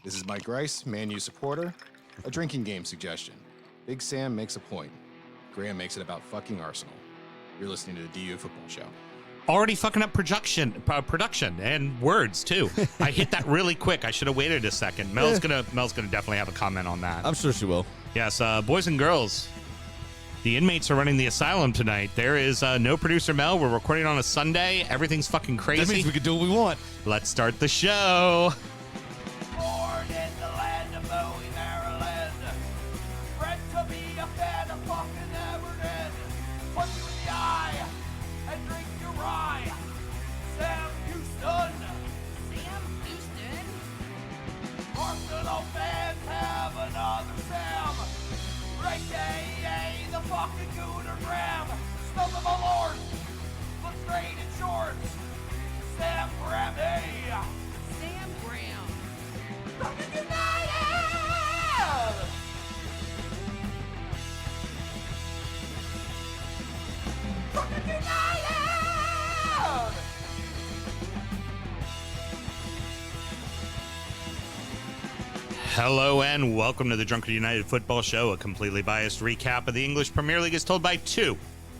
This is Mike Rice, Man U supporter. A drinking game suggestion. Big Sam makes a point. Graham makes it about fucking Arsenal. You're listening to the DU Football Show. Already fucking up production and words too. I hit that really quick. I should have waited a second. Mel's gonna definitely have a comment on that. I'm sure she will. Yes, boys and girls, the inmates are running the asylum tonight. There is no Producer Mel. We're recording on a Sunday. Everything's fucking crazy. That means we can do what we want. Let's start the show. Born in the land of Bowie, Maryland. Bred to be a fan of fucking Everton. Punch you in the eye and drink your rye. Sam Houston. Sam Houston? Arsenal fans have another Sam. Right day, the fucking Gooner Graham. Stump of a lord. Look straight in shorts. Sam Graham, Sam Graham. Fucking United! Fucking United! Hello and welcome to the Drunken United Football Show, a completely biased recap of the English Premier League as told by two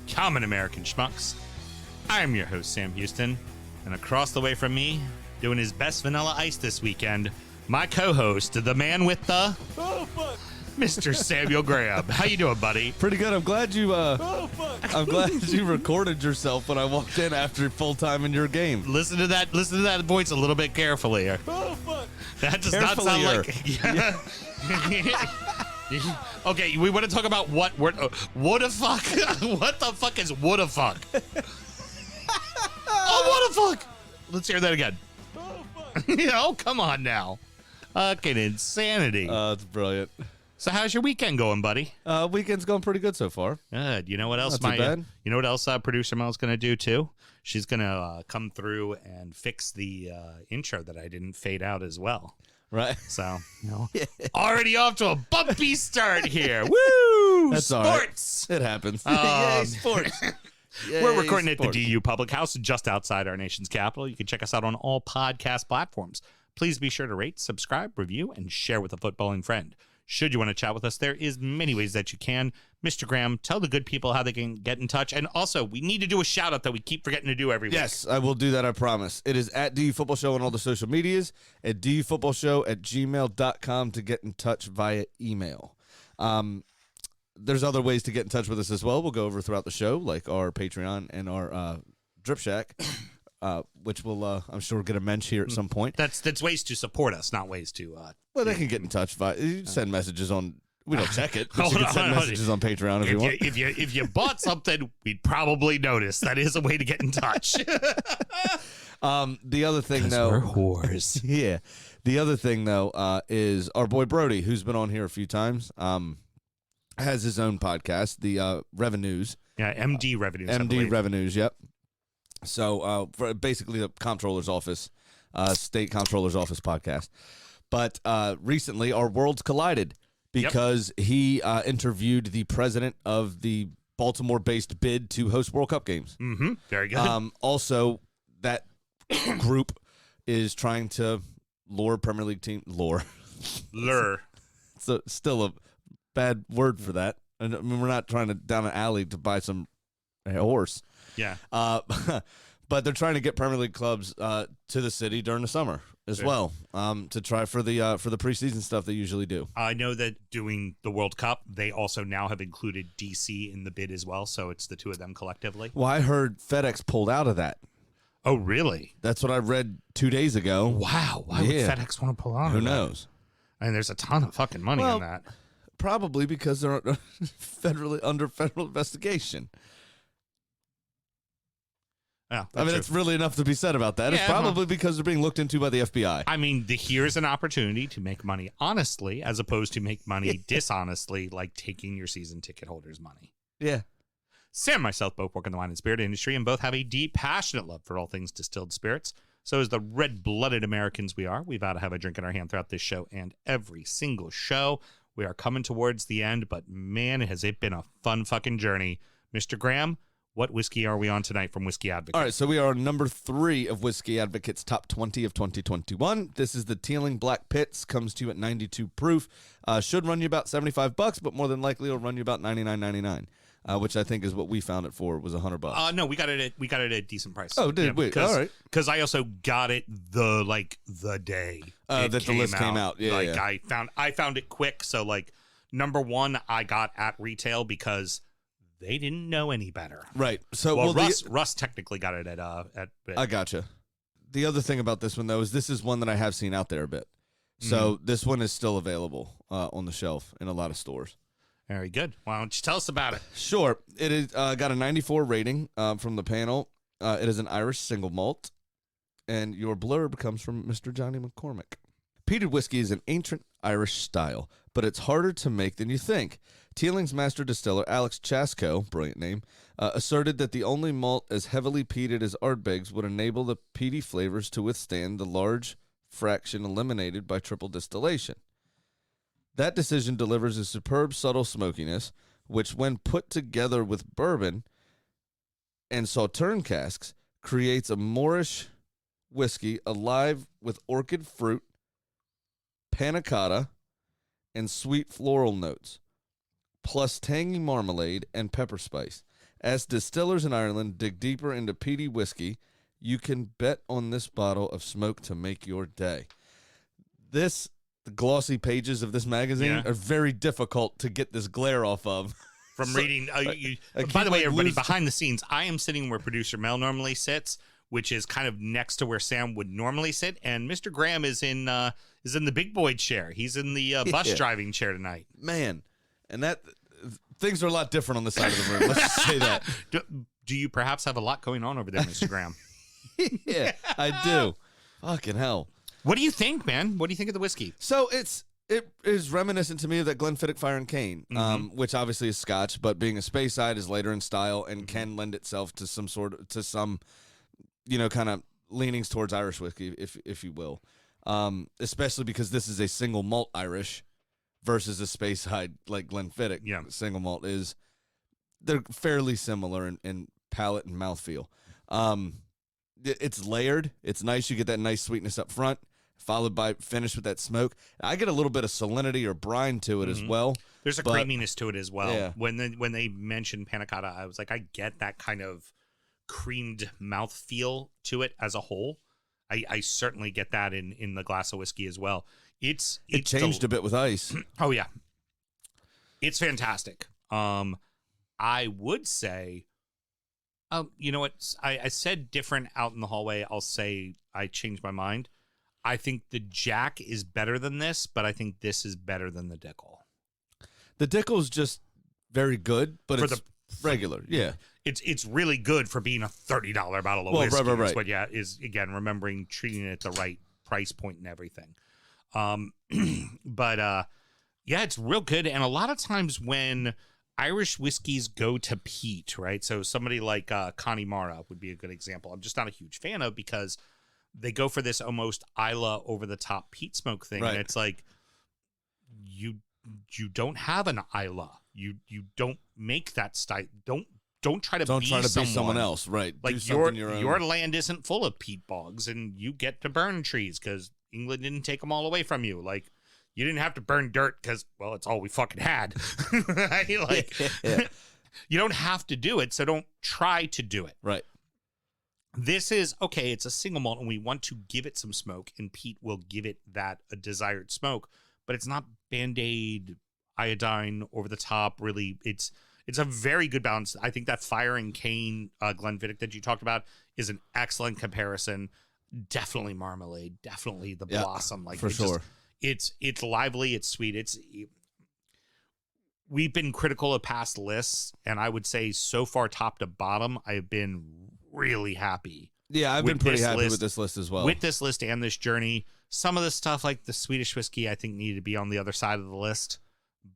common American schmucks. I'm your host, Sam Houston, and across the way from me, doing his best vanilla ice this weekend, my co-host, the man with the... Oh, fuck! Mr. Samuel Graham. How you doing, buddy? Pretty good. I'm glad you. I'm glad you recorded yourself when I walked in after full time in your game. Listen to that voice a little bit carefully. Oh, fuck! That does not sound like... Yeah. Okay, we want to talk about what a fuck. What the fuck is what a fuck? Oh, what a fuck! Let's hear that again. Oh, fuck! Oh, come on now. Fucking insanity. It's brilliant. So how's your weekend going, buddy? Weekend's going pretty good so far. Good. You know what else? Not too bad. You know what else Producer Mel's going to do too? She's going to come through and fix the intro that I didn't fade out as well. Right. So, already off to a bumpy start here. Woo! That's all right. Sports. It happens. Yay, sports. We're recording at the sports. DU Public House just outside our nation's capital. You can check us out on all podcast platforms. Please be sure to rate, subscribe, review, and share with a footballing friend. Should you want to chat with us, there is many ways that you can. Mr. Graham, tell the good people how they can get in touch. And also, we need to do a shout out that we keep forgetting to do every week. Yes, I will do that, I promise. It is at DU Football Show on all the social medias, at dufootballshow@gmail.com to get in touch via email. There's other ways to get in touch with us as well. We'll go over throughout the show, like our Patreon and our Drip Shack, which will, I'm sure, get a mention here at some point. That's ways to support us, not ways to... Well, they can get in touch via... You send messages on... We don't check it, but Hold you can on, send hold on. messages on Patreon if you want. If you bought something, we'd probably notice. That is a way to get in touch. The other thing, though... We're whores. Yeah. The other thing, though, is our boy Brody, who's been on here a few times, has his own podcast, the Revenues. Yeah, MD Revenues. I MD believe. Revenues, yep. So, for basically the comptroller's office, state comptroller's office podcast. But recently, our worlds collided because he interviewed the president of the Baltimore-based bid to host World Cup games. Mm-hmm. Very good. Also, that group is trying to lure Premier League team... Lure. So still a bad word for that. I mean, we're not trying to down an alley to buy some horse. Yeah. But they're trying to get Premier League clubs to the city during the summer as well, to try for the preseason stuff they usually do. I know that doing the World Cup, they also now have included DC in the bid as well, so it's the two of them collectively. Well, I heard FedEx pulled out of that. Oh, really? That's what I read 2 days ago. Wow. Why would FedEx want to pull out Who of that? knows? I mean, there's a ton of fucking money in that. Probably because they're under federal investigation. Yeah, I mean, true. it's really enough to be said about that. It's Yeah, probably because they're being looked into by the FBI. I mean, here's an opportunity to make money honestly as opposed to make money dishonestly, like taking your season ticket holders' money. Yeah. Sam and myself both work in the wine and spirit industry and both have a deep, passionate love for all things distilled spirits. So as the red-blooded Americans we are, we've got to have a drink in our hand throughout this show and every single show. We are coming towards the end, but man, has it been a fun fucking journey. Mr. Graham, What whiskey are we on tonight from Whiskey Advocate? All right, so we are on number 3 of Whiskey Advocate's Top 20 of 2021. This is the Teeling Black Pitts. Comes to you at 92 proof. Should run you about $75, but more than likely it'll run you about $99.99, which I think is what we found it for, was $100. No, we got it at a decent price. Oh, did we? All right. Because I also got it the day that the list came out. Yeah, like yeah. I found it quick. So like number 1, I got at retail because they didn't know any better. Right. So well, Russ technically got it at I gotcha. The other thing about this one though is this is one that I have seen out there a bit. So this one is still available on the shelf in a lot of stores. Very good. Why don't you tell us about it? Sure. It is got a 94 rating from the panel. It is an Irish single malt, and your blurb comes from Mr. Johnny McCormick. Peated whiskey is an ancient Irish style, but it's harder to make than you think. Teeling's master distiller, Alex Chasko, brilliant name, asserted that the only malt as heavily peated as Ardbegs would enable the peaty flavors to withstand the large fraction eliminated by triple distillation. That decision delivers a superb subtle smokiness, which when put together with bourbon and sauterne casks, creates a Moorish whiskey alive with orchid fruit, panna cotta, and sweet floral notes, plus tangy marmalade and pepper spice. As distillers in Ireland dig deeper into peaty whiskey, you can bet on this bottle of smoke to make your day. The glossy pages of this magazine are very difficult to get this glare off of. From reading, by the way, everybody, behind the scenes, I am sitting where Producer Mel normally sits, which is kind of next to where Sam would normally sit, and Mr. Graham is in the big boy chair. He's in the bus driving chair tonight. Man, and that things are a lot different on the side of the room. Let's just say that. Do you perhaps have a lot going on over there, Mr. Graham? Yeah, I do. Fucking hell. What do you think, man? What do you think of the whiskey? So it is reminiscent to me of that Glenfiddich Fire and Cane, which obviously is Scotch, but being a Speyside is later in style and can lend itself to some kind of leanings towards Irish whiskey, if you will. Especially because this is a single malt Irish versus a Speyside like Glenfiddich. Yeah. Single malt they're fairly similar in palate and mouthfeel. It's layered. It's nice. You get that nice sweetness up front, followed by finish with that smoke. I get a little bit of salinity or brine to it as well. There's a creaminess to it as well. Yeah. When they mentioned panna cotta, I was like, I get that kind of creamed mouthfeel to it as a whole. I certainly get that in the glass of whiskey as well. It changed a bit with ice. Oh yeah, it's fantastic. I would say, you know what? I said different out in the hallway. I'll say I changed my mind. I think the Jack is better than this, but I think this is better than the Dickel. The Dickel's just very good, but it's regular. Yeah. It's really good for being a $30 bottle of whiskey. Right. But yeah, is again remembering treating it at the right price point and everything. But yeah, it's real good. And a lot of times when Irish whiskeys go to peat, right? So somebody like Connemara would be a good example. I'm just not a huge fan of because they go for this almost Isla over the top peat smoke thing, right. And it's like you don't have an Isla. You don't make that style. Don't try to be someone else, right? Like your land isn't full of peat bogs, and you get to burn trees because England didn't take them all away from you. Like you didn't have to burn dirt because, well, it's all we fucking had. Like you don't have to do it, so don't try to do it. Right. This is okay. It's a single malt, and we want to give it some smoke, and peat will give it a desired smoke, but it's not Band-Aid, iodine over the top. Really, it's a very good balance. I think that Fire and Cane Glenfiddich that you talked about is an excellent comparison. Definitely marmalade. Definitely the blossom. Like for sure. It's lively. It's sweet. We've been critical of past lists, and I would say so far, top to bottom, I've been really happy. Yeah, I've been pretty happy with this list as well. With this list and this journey, some of the stuff like the Swedish whiskey, I think needed to be on the other side of the list.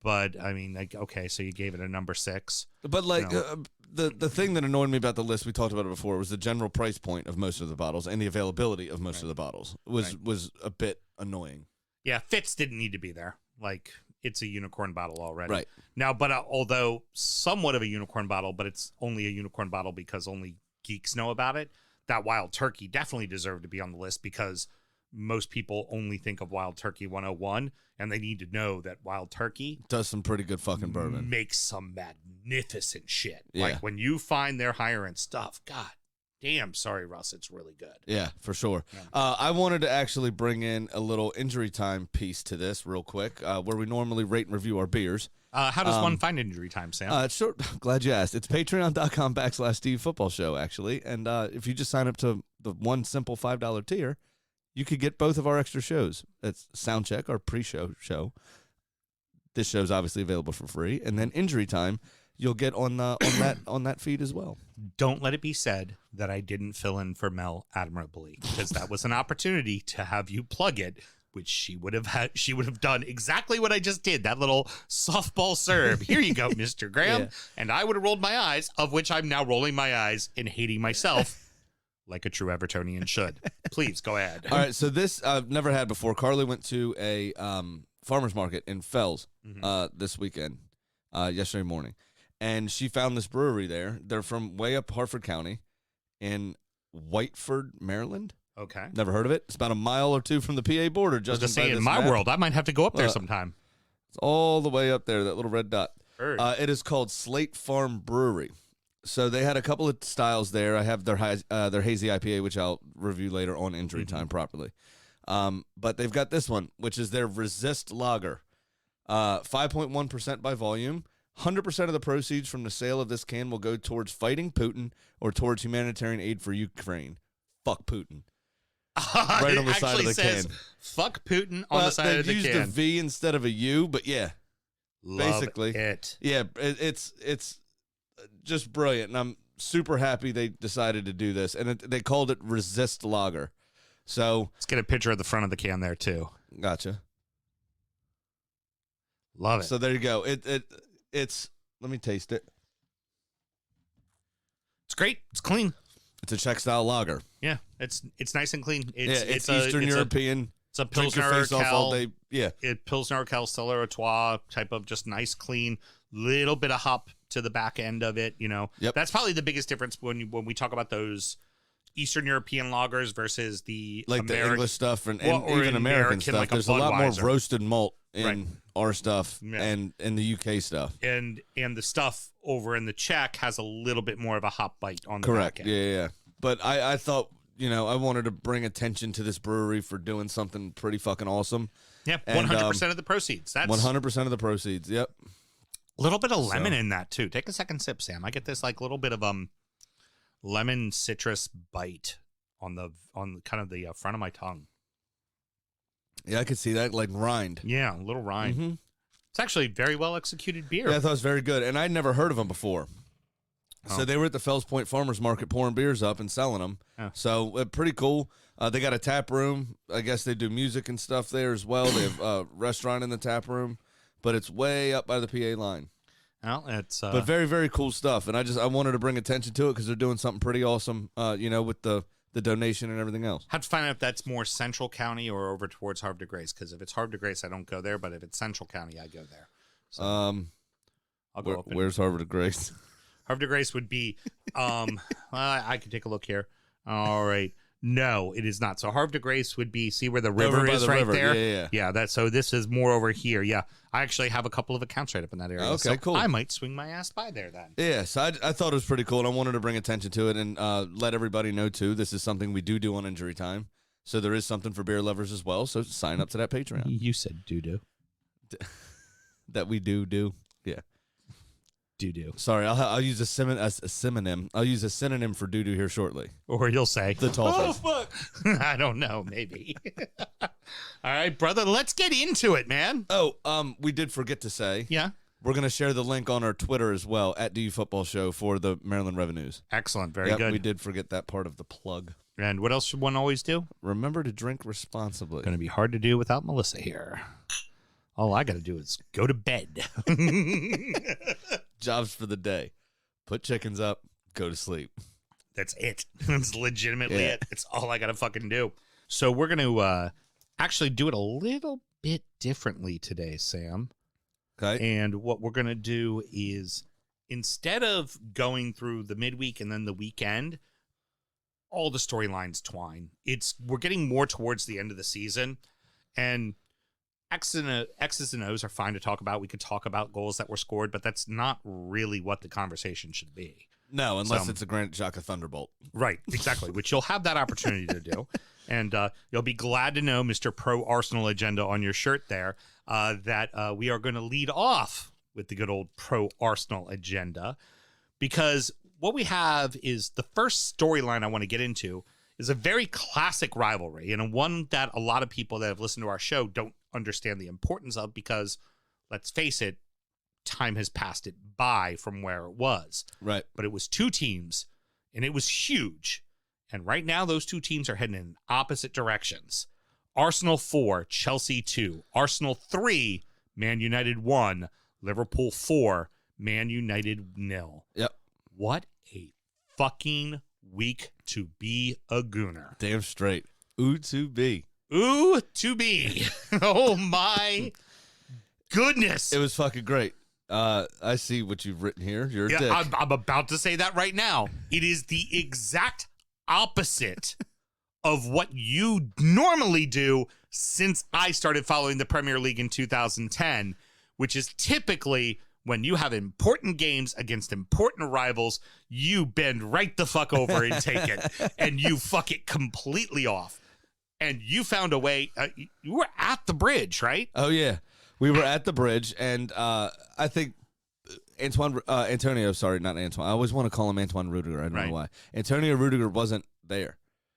But I mean, like, okay, so you gave it a number 6. But like the thing that annoyed me about the list, we talked about it before, was the general price point of most of the bottles and the availability of most of the bottles was a bit annoying. Yeah, Fitz didn't need to be there. Like it's a unicorn bottle already. Right. Now, but although somewhat of a unicorn bottle, but it's only a unicorn bottle because only geeks know about it, that Wild Turkey definitely deserved to be on the list because most people only think of Wild Turkey 101, and they need to know that Wild Turkey Does some pretty good fucking bourbon. makes some magnificent shit. Yeah. Like when you find their higher end stuff, God damn, sorry, Russ, it's really good. Yeah, for sure. Yeah. I wanted to actually bring in a little injury time piece to this real quick, where we normally rate and review our beers. How does one find injury time, Sam? Sure. Glad you asked. It's patreon.com/Steve Football Show, actually. And if you just sign up to the one simple $5 tier, you could get both of our extra shows. It's Soundcheck, our pre-show show. This show's obviously available for free. And then Injury Time, you'll get on that feed as well. Don't let it be said that I didn't fill in for Mel admirably, because that was an opportunity to have you plug it, which she would have done exactly what I just did, that little softball serve. Here you go, Mr. Graham. Yeah. And I would have rolled my eyes, of which I'm now rolling my eyes and hating myself like a true Evertonian should. Please go ahead. All right, so this I've never had before. Carly went to a farmer's market in Fells this weekend, yesterday morning. And she found this brewery there. They're from way up Harford County in Whiteford, Maryland. Okay. Never heard of it. It's about a mile or two from the PA border. I was Just going to say, in my world, I might have to go up there sometime. It's all the way up there, that little red dot. Heard. It is called Slate Farm Brewery. So they had a couple of styles there. I have their hazy IPA, which I'll review later on Injury Time properly. But they've got this one, which is their Resist Lager. 5.1% by volume. 100% of the proceeds from the sale of this can will go towards fighting Putin or towards humanitarian aid for Ukraine. Fuck Putin. Right on the side of the says, can. Fuck Putin on the side of the They used can. a V instead of a U, but yeah. Love basically. it. Yeah, it's just brilliant, and I'm super happy they decided to do this. And they called it Resist Lager. So Let's get a picture of the front of the can there, too. gotcha. Love it. So there you go. It's let me taste it. It's great. It's clean. It's a Czech style lager. Yeah, it's nice and clean. It's Eastern European. It's a Drink your Pilsner face off all Urquell. day. Yeah. Pilsner Urquell Stella Artois type of just nice, clean, little bit of hop to the back end of it. You know, Yep. That's probably the biggest difference when we talk about those Eastern European lagers versus the Like the English stuff and or even in American stuff. like a There's a lot more Budweiser. roasted malt in Right. our stuff Yeah. and in the UK stuff. and the stuff over in the Czech has a little bit more of a hop bite on the Correct. back Yeah, end. yeah. But I thought, I wanted to bring attention to this brewery for doing something pretty fucking awesome. Yeah, And, 100% of the proceeds. That's 100% of the proceeds. Yep. a little bit of lemon in that too. Take a second sip, Sam. I get this like little bit of lemon citrus bite on kind of the front of my tongue. Yeah, I could see that, like rind. Yeah, a little rind. Mm-hmm. It's actually very well executed beer. Yeah, I thought it was very good. And I'd never heard of them before. Oh. So they were at the Fells Point Farmers Market pouring beers up and selling them. Oh. So pretty cool. They got a tap room. I guess they do music and stuff there as well. They have a restaurant in the tap room. But it's way up by the PA line. Well, it's But very, very cool stuff. And I wanted to bring attention to it because they're doing something pretty awesome, with the donation and everything else. have to find out if that's more Central County or over towards Havre de Grace. Because if it's Havre de Grace, I don't go there. But if it's Central County, I go there. So I'll go up. Where's Harvard of Grace? Havre de Grace would be. I could take a look here. All right. No, it is not. So Havre de Grace would be, see where the river Over by is the right river. there? Yeah. So this is more over here. Yeah. I actually have a couple of accounts right up in that area. Okay, so cool. I might swing my ass by there then. Yeah, so I thought it was pretty cool, and I wanted to bring attention to it and let everybody know, too. This is something we do on Injury Time. So there is something for beer lovers as well. So sign up to that Patreon. You said doo-doo. That we do. Yeah. Doo-doo. Sorry, I'll use a synonym. I'll use a synonym for doo-doo here shortly. Or you'll say, The Dolphins. fuck. I don't know, maybe. All right, brother, let's get into it, man. Oh, we did forget to say. Yeah. We're going to share the link on our Twitter as well, at DU Football Show, for the Maryland Revenues. Excellent. Very Yep, good. we did forget that part of the plug. And what else should one always do? Remember to drink responsibly. Going to be hard to do without Melissa here. All I got to do is go to bed. Jobs for the day. Put chickens up, go to sleep. That's it. That's legitimately Yeah. it. It's all I got to fucking do. So we're going to actually do it a little bit differently today, Sam. Okay. And what we're going to do is, instead of going through the midweek and then the weekend, all the storylines twine. We're getting more towards the end of the season, and X's and O's are fine to talk about. We could talk about goals that were scored, but that's not really what the conversation should be. No, unless it's a Granit Xhaka Thunderbolt. Right, exactly, which you'll have that opportunity to do. And you'll be glad to know, Mr. Pro Arsenal Agenda on your shirt there, that we are going to lead off with the good old Pro Arsenal Agenda, because what we have is the first storyline I want to get into is a very classic rivalry, and one that a lot of people that have listened to our show don't understand the importance of, because, let's face it, time has passed it by from where it was. Right. But it was two teams, and it was huge. And right now, those two teams are heading in opposite directions. Arsenal 4, Chelsea 2. Arsenal 3, Man United 1. Liverpool 4, Man United 0. Yep. What a fucking week to be a Gooner. Damn straight. Ooh, to be. Ooh, to be. Oh, my goodness. It was fucking great. I see what you've written here. You're a dick. I'm about to say that right now. It is the exact opposite of what you normally do since I started following the Premier League in 2010, which is typically when you have important games against important rivals, you bend right the fuck over and take it, and you fuck it completely off. And you found a way. You were at the bridge, right? Oh, yeah. We were at the bridge, and I think Antonio, sorry, not Antoine. I always want to call him Antoine Rudiger. I don't know why. Antonio Rudiger wasn't there.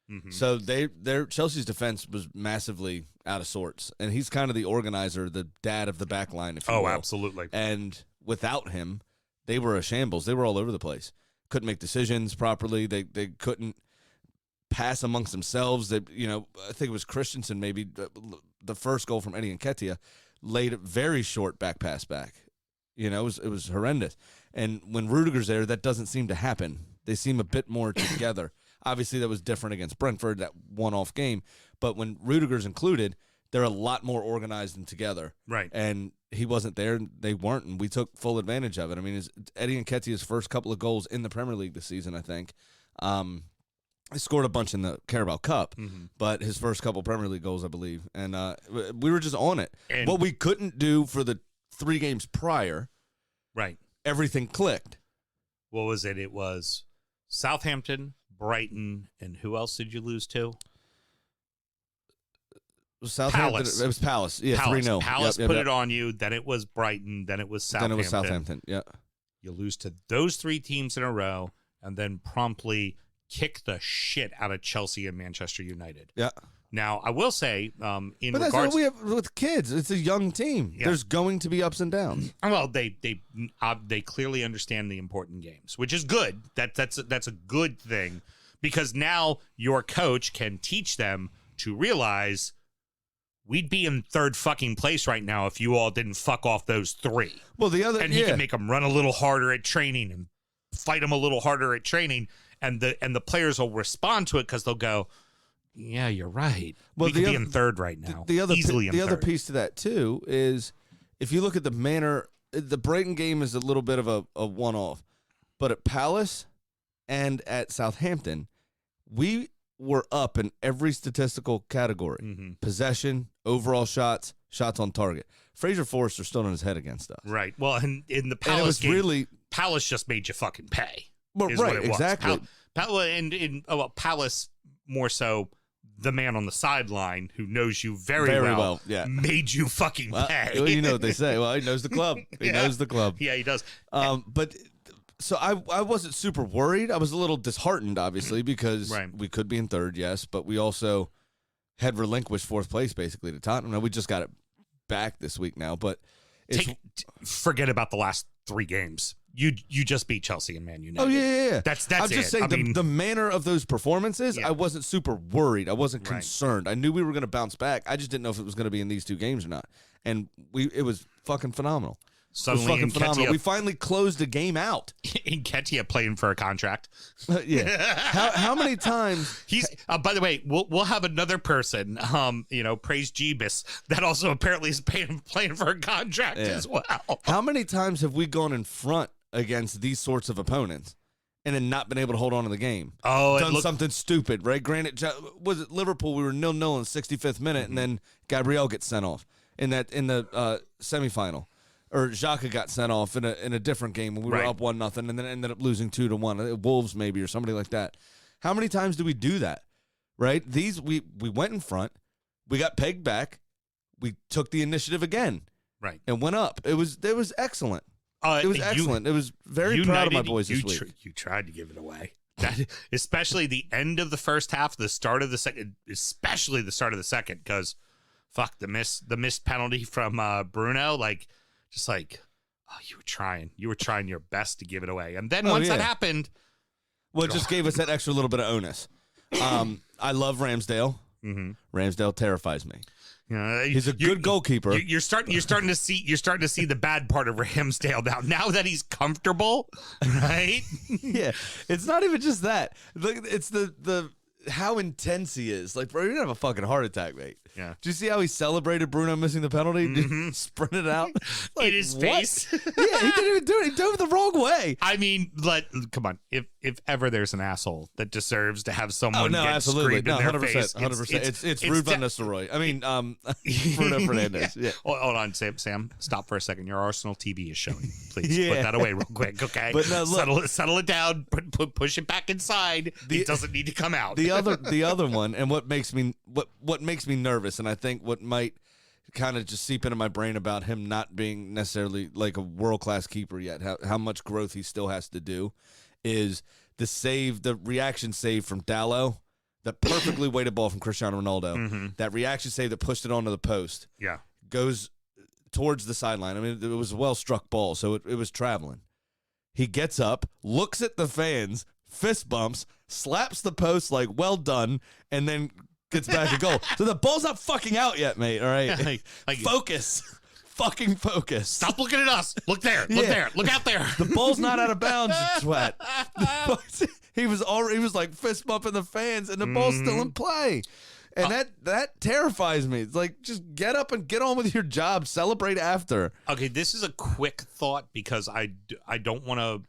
Mm-hmm. So their Chelsea's defense was massively out of sorts, and he's kind of the organizer, the dad of the back line, if you will. Oh, absolutely. And without him, they were a shambles. They were all over the place. Couldn't make decisions properly. They couldn't pass amongst themselves. I think it was Christensen, maybe the first goal from Eddie Nketiah, laid a very short back pass back. It was horrendous. And when Rudiger's there, that doesn't seem to happen. They seem a bit more together. Obviously, that was different against Brentford, that one-off game. But when Rudiger's included, they're a lot more organized and together. Right. And he wasn't there, and they weren't, and we took full advantage of it. I mean, it's Eddie Nketiah's first couple of goals in the Premier League this season, I think. He scored a bunch in the Carabao Cup, but his first couple Premier League goals, I believe. And we were just on it. And what we couldn't do for the 3 games prior, right? Everything clicked. What was it? It was Southampton, Brighton, and who else did you lose to? Southampton. Palace. It was Palace. Yeah, 3-0. Palace put it on you. Then it was Brighton. Then it was Southampton. Yeah. You lose to those 3 teams in a row, and then promptly kick the shit out of Chelsea and Manchester United. Yeah. Now, I will say, but that's what we have with kids. It's a young team. Yeah. There's going to be ups and downs. Well, they clearly understand the important games, which is good. That's a good thing, because now your coach can teach them to realize we'd be in 3rd fucking place right now if you all didn't fuck off those 3. Well, he can make them run a little harder at training and fight them a little harder at training. And the players will respond to it because they'll go, yeah, you're right. Well, we could be in 3rd right now. The other piece to that, too, is if you look at the manner, the Brighton game is a little bit of a one-off. But at Palace and at Southampton, we were up in every statistical category. Mm-hmm. Possession, overall shots, shots on target. Fraser Forster stood on his head against us. Right. Well, and in the Palace game, Palace just made you fucking pay. Well, right, exactly. Palace more so the man on the sideline who knows you very well made you fucking pay. Well, you know what they say. Well, he knows the club. He knows the club. Yeah, he does. But so I wasn't super worried. I was a little disheartened, obviously, because we could be in 3rd, yes, but we also had relinquished 4th place basically to Tottenham. Now, we just got it back this week now, but forget about the last 3 games. You just beat Chelsea and Man United. Oh, yeah. That's I'm just saying the manner of those performances, I wasn't super worried. I wasn't concerned. I knew we were going to bounce back. I just didn't know if it was going to be in these 2 games or not. And it was fucking phenomenal. Suddenly, fucking phenomenal. Nketiah, We finally closed a game out. Nketiah playing for a contract. Yeah. How many times? He's by the way, we'll have another person, praise Jeebus, that also apparently is playing for a contract as well. How many times have we gone in front against these sorts of opponents and then not been able to hold on to the game? Oh, Done something stupid, right? Granted, was it Liverpool? We were 0-0 in the 65th minute, and then Gabriel gets sent off in the semifinal. Or Xhaka got sent off in a different game when we were up 1-0 and then ended up losing 2-1. Wolves maybe or somebody like that. How many times do we do that? Right? We went in front, we got pegged back, we took the initiative again, right, and went up. It was excellent. It was excellent. It was very proud of my boys this week. You tried to give it away. Especially the end of the first half, the start of the second, especially the start of the second, because fuck the missed penalty from Bruno, you were trying your best to give it away, and then once that happened, well, it just gave us that extra little bit of onus. I love Ramsdale. Mm-hmm. Ramsdale terrifies me. He's a good goalkeeper. You're starting to see the bad part of Ramsdale now that he's comfortable, right? Yeah, it's not even just that. It's the how intense he is. Like, bro, you're gonna have a fucking heart attack, mate. Yeah. Did you see how he celebrated Bruno missing the penalty? Mm-hmm. Sprinted out in his face. Yeah, he didn't even do it. He dove the wrong way. I mean, come on. If ever there's an asshole that deserves to have someone get screamed in their 100%, face, 100%. It's Ruud van Nistelrooy. I mean, Bruno Fernandes. Yeah. Hold on, Sam. Stop for a second. Your Arsenal TV is showing. Please put that away real quick, okay? But no, look, settle it down. Push it back inside. It doesn't need to come out. The other one, and what makes me nervous, and I think what might kind of just seep into my brain about him not being necessarily like a world-class keeper yet, how much growth he still has to do, is the reaction save from Dalot, the perfectly weighted ball from Cristiano Ronaldo, that reaction save that pushed it onto the post, goes towards the sideline. I mean, it was a well-struck ball, so it was traveling. He gets up, looks at the fans, fist bumps, slaps the post like, well done, and then gets back a goal. So the ball's not fucking out yet, mate, all right? Focus. Fucking focus. Stop looking at us. Look there. Look there. Look out there. The ball's not out of bounds, you sweat. He was like fist bumping the fans, and the ball's still in play. And that terrifies me. It's like, just get up and get on with your job. Celebrate after. Okay, this is a quick thought because I don't want to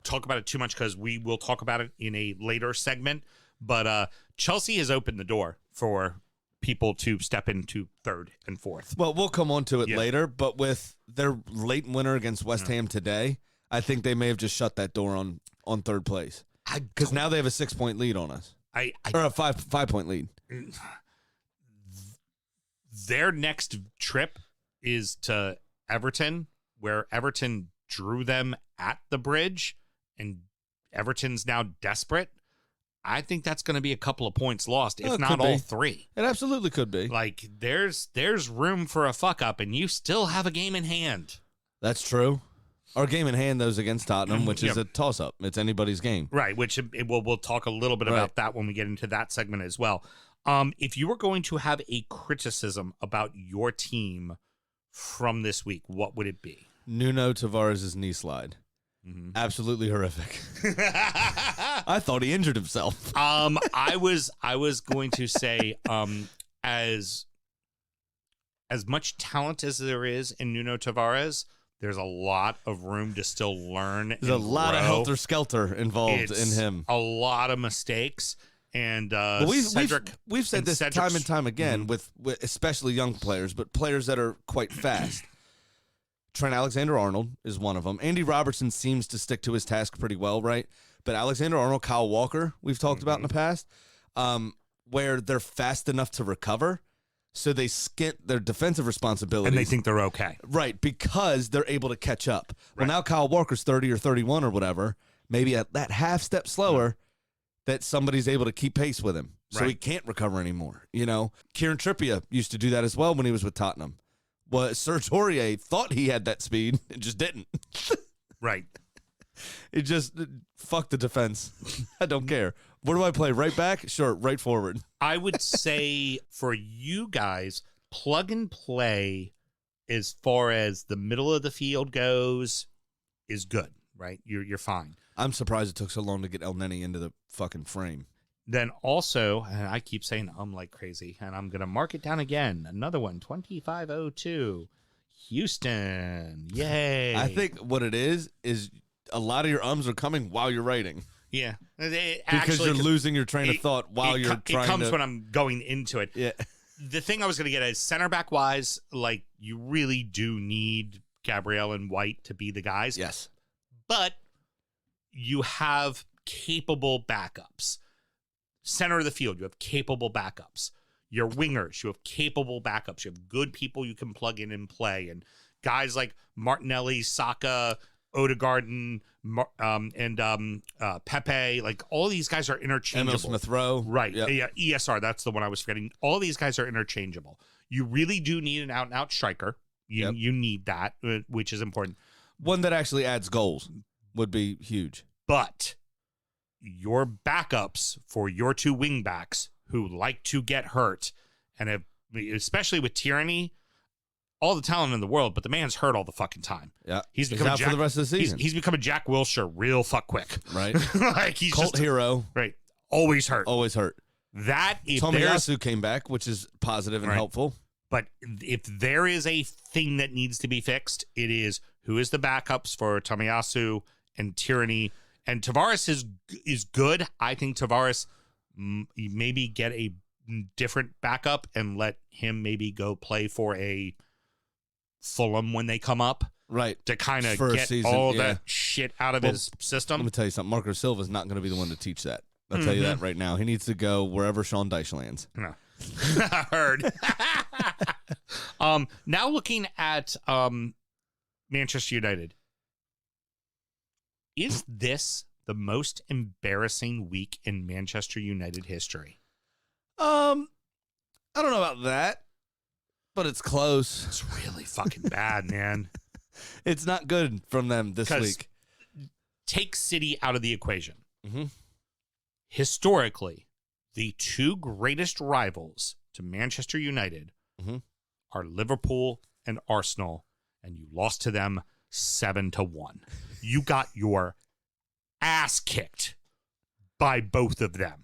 talk about it too much because we will talk about it in a later segment. But Chelsea has opened the door for people to step into third and fourth. Well, we'll come on to it later, but with their late winner against West Ham today, I think they may have just shut that door on third place. Because now they have a 6-point lead on us. Or a 5-point lead. Their next trip is to Everton, where Everton drew them at the Bridge, and Everton's now desperate. I think that's going to be a couple of points lost, if not all three. It absolutely could be. Like, there's room for a fuck up, and you still have a game in hand. That's true. Our game in hand, though, is against Tottenham, which is a toss-up. It's anybody's game. Right, which we'll talk a little bit about that when we get into that segment as well. If you were going to have a criticism about your team from this week, what would it be? Nuno Tavares' knee slide. Mm-hmm. Absolutely horrific. I thought he injured himself. I was going to say, as much talent as there is in Nuno Tavares, there's a lot of room to still learn. There's a lot of helter-skelter involved in him. A lot of mistakes. And we've said this time and time again with especially young players, but players that are quite fast. Trent Alexander-Arnold is one of them. Andy Robertson seems to stick to his task pretty well, right? But Alexander-Arnold, Kyle Walker, we've talked about in the past, where they're fast enough to recover, so they skint their defensive responsibilities. And they think they're okay. Right, because they're able to catch up. Right. Well, now Kyle Walker's 30 or 31 or whatever, maybe at that half step slower, that somebody's able to keep pace with him, so he can't recover anymore. You know, Kieran Trippier used to do that as well when he was with Tottenham. Well, Serge Aurier thought he had that speed, and just didn't. Right. It just fuck the defense. I don't care. Where do I play? Right back? Sure, right forward. I would say for you guys, plug and play as far as the middle of the field goes, is good, right? You're fine. I'm surprised it took so long to get El Neni into the fucking frame. Then also, and I keep saying like crazy, and I'm going to mark it down again. Another one, 2502. Houston. Yay. I think what it is a lot of your ums are coming while you're writing. Yeah. Because you're losing your train of thought while you're trying to... It comes when I'm going into it. Yeah. The thing I was going to get is center back wise, like you really do need Gabriel and White to be the guys. Yes. But you have capable backups. Center of the field, you have capable backups. Your wingers, you have capable backups. You have good people you can plug in and play. And guys like Martinelli, Saka, Odegaard, and Pepe, like all these guys are interchangeable. Emil Smith Rowe. Right. Yep. Yeah, ESR, that's the one I was forgetting. All these guys are interchangeable. You really do need an out-and-out striker. You need that, which is important. One that actually adds goals would be huge. But your backups for your two wing backs who like to get hurt, and have, especially with Tyranny, all the talent in the world, but the man's hurt all the fucking time. Yeah, he's become out for the rest of the season. He's become a Jack Wilshere real fuck quick. Right, like he's cult hero. Right, always hurt. Always hurt. That if Tomiyasu came back, which is positive and helpful. But if there is a thing that needs to be fixed, it is who is the backups for Tomiyasu and Tyranny. And Tavares is good. I think Tavares maybe get a different backup and let him maybe go play for a Fulham when they come up. Right. To kind of First get season, all that shit out of his system. Let me tell you something. Marco Silva's not going to be the one to teach that. I'll tell you that right now. He needs to go wherever Sean Dyche lands. No. Heard. Now looking at Manchester United. Is this the most embarrassing week in Manchester United history? I don't know about that, but it's close. It's really fucking bad, man. It's not good from them this week. Take City out of the equation. Mm-hmm. Historically, the two greatest rivals to Manchester United are Liverpool and Arsenal, and you lost to them 7-1. You got your ass kicked by both of them.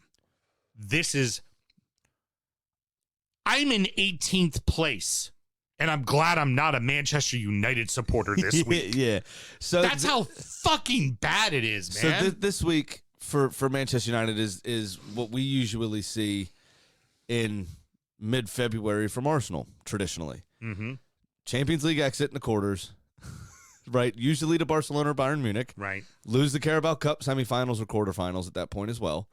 I'm in 18th place, and I'm glad I'm not a Manchester United supporter this week. Yeah. So that's how fucking bad it is, man. So this week for Manchester United is what we usually see in mid-February from Arsenal, traditionally. Mm-hmm. Champions League exit in the quarters, right? Usually to Barcelona or Bayern Munich. Right. Lose the Carabao Cup semifinals or quarterfinals at that point as well.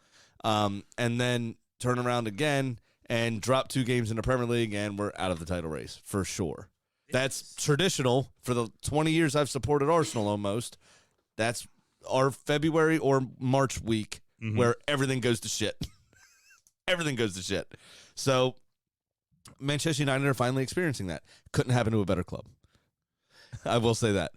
And then turn around again and drop 2 games in the Premier League, and we're out of the title race for sure. That's traditional for the 20 years I've supported Arsenal almost. That's our February or March week where everything goes to shit. Everything goes to shit. So Manchester United are finally experiencing that. Couldn't happen to a better club. I will say that.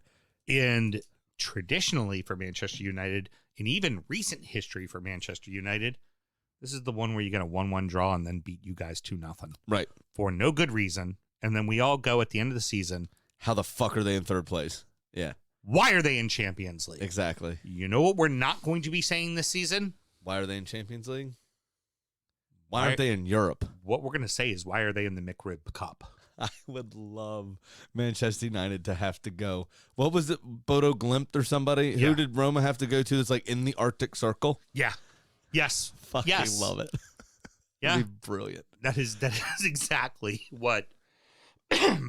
And traditionally for Manchester United, in even recent history for Manchester United, this is the one where you get a 1-1 draw and then beat you guys 2-0. Right. For no good reason. And then we all go at the end of the season. How the fuck are they in third place? Yeah. Why are they in Champions League? Exactly. You know what we're not going to be saying this season? Why are they in Champions League? Why aren't they in Europe? What we're going to say is, why are they in the McRib Cup? I would love Manchester United to have to go. What was it? Bodo Glimt or somebody? Yeah. Who did Roma have to go to that's like in the Arctic Circle? Yeah. Yes. Fucking love it. Yeah. It'd be brilliant. That is exactly what,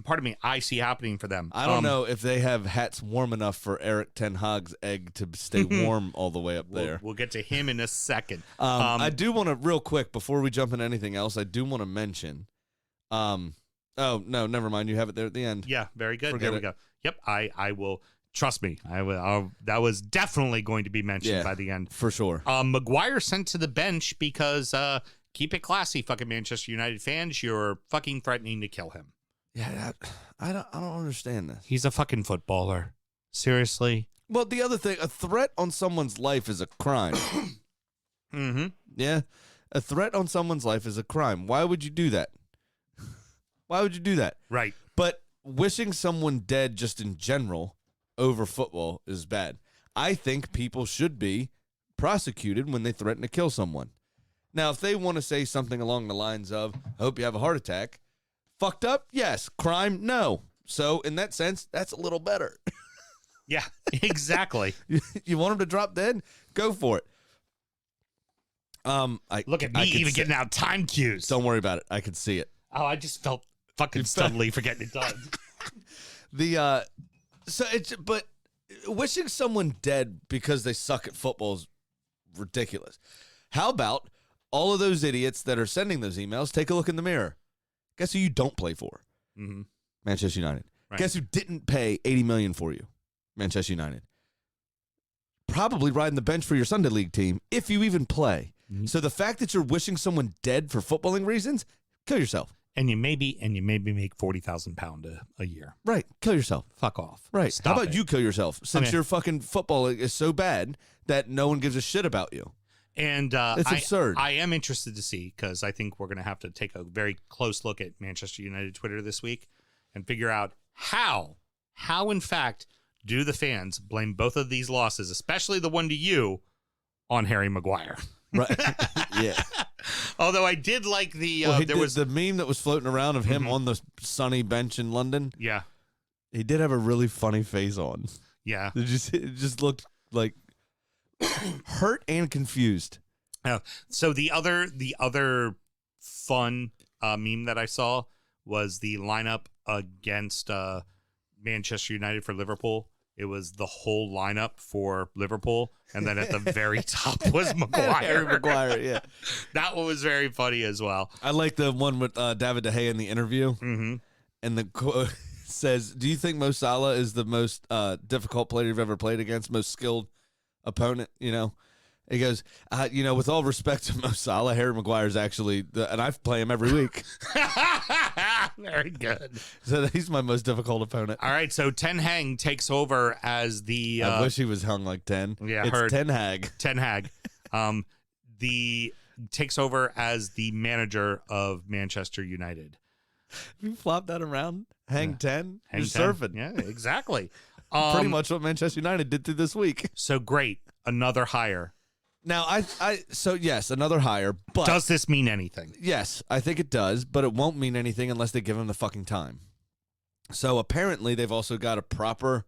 pardon me, I see happening for them. I don't know if they have hats warm enough for Eric Ten Hag's egg to stay warm all the way up there. We'll get to him in a second. I do want to, real quick, before we jump into anything else, I do want to mention, oh, no, never mind. You have it there at the end. Yeah, very good. Forget there we it. go. Yep, I will, trust me, that was definitely going to be mentioned by the end. For sure. Maguire sent to the bench because, keep it classy, fucking Manchester United fans, you're fucking threatening to kill him. Yeah, I don't understand this. He's a fucking footballer. Seriously? Well, the other thing, a threat on someone's life is a crime. Mm-hmm. Yeah, a threat on someone's life is a crime. Why would you do that? Why would you do that? Right. But wishing someone dead just in general over football is bad. I think people should be prosecuted when they threaten to kill someone. Now, if they want to say something along the lines of, I hope you have a heart attack, fucked up? Yes. Crime? No. So, in that sense, that's a little better. Yeah, exactly. You want them to drop dead? Go for it. Look at me even getting out time cues. Don't worry about it. I can see it. Oh, I just felt fucking suddenly for getting it done. But wishing someone dead because they suck at football is ridiculous. How about all of those idiots that are sending those emails? Take a look in the mirror. Guess who you don't play for? Mm-hmm. Manchester United. Right. Guess who didn't pay $80 million for you? Manchester United. Probably riding the bench for your Sunday league team if you even play. Mm-hmm. So the fact that you're wishing someone dead for footballing reasons, kill yourself. And you maybe make £40,000 a year. Right. Kill yourself. Fuck off. Right. Stop How about it. you kill yourself since your fucking football is so bad that no one gives a shit about you? And it's absurd. I am interested to see, because I think we're going to have to take a very close look at Manchester United Twitter this week and figure out how in fact do the fans blame both of these losses, especially the one to you, on Harry Maguire. Right. Yeah. Although I did like the there was the meme that was floating around of him on the sunny bench in London. Yeah. He did have a really funny face on. Yeah. It just looked like hurt and confused. So the other fun meme that I saw was the lineup against Manchester United for Liverpool. It was the whole lineup for Liverpool, and then at the very top was Maguire. Harry Maguire, yeah. That one was very funny as well. I like the one with David De Gea in the interview, and the quote says, "Do you think Mo Salah is the most difficult player you've ever played against, most skilled opponent?" You know, he goes, with all respect to Mo Salah, Harry Maguire is actually, and I play him every week. Very good. So he's my most difficult opponent. All right, so Ten Hag takes over as the. I wish he was hung like 10. Yeah, it's Ten Hag. Ten Hag, takes over as the manager of Manchester United. If you flop that around, hang 10, Hang you're 10. surfing. Yeah, exactly. Pretty much what Manchester United did through this week. So great, another hire. Now, so yes, another hire, but Does this mean anything? yes, I think it does, but it won't mean anything unless they give him the fucking time. So apparently they've also got a proper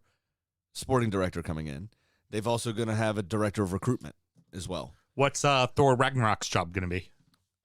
sporting director coming in. They've also going to have a director of recruitment as well. What's Thor Ragnarok's job going to be?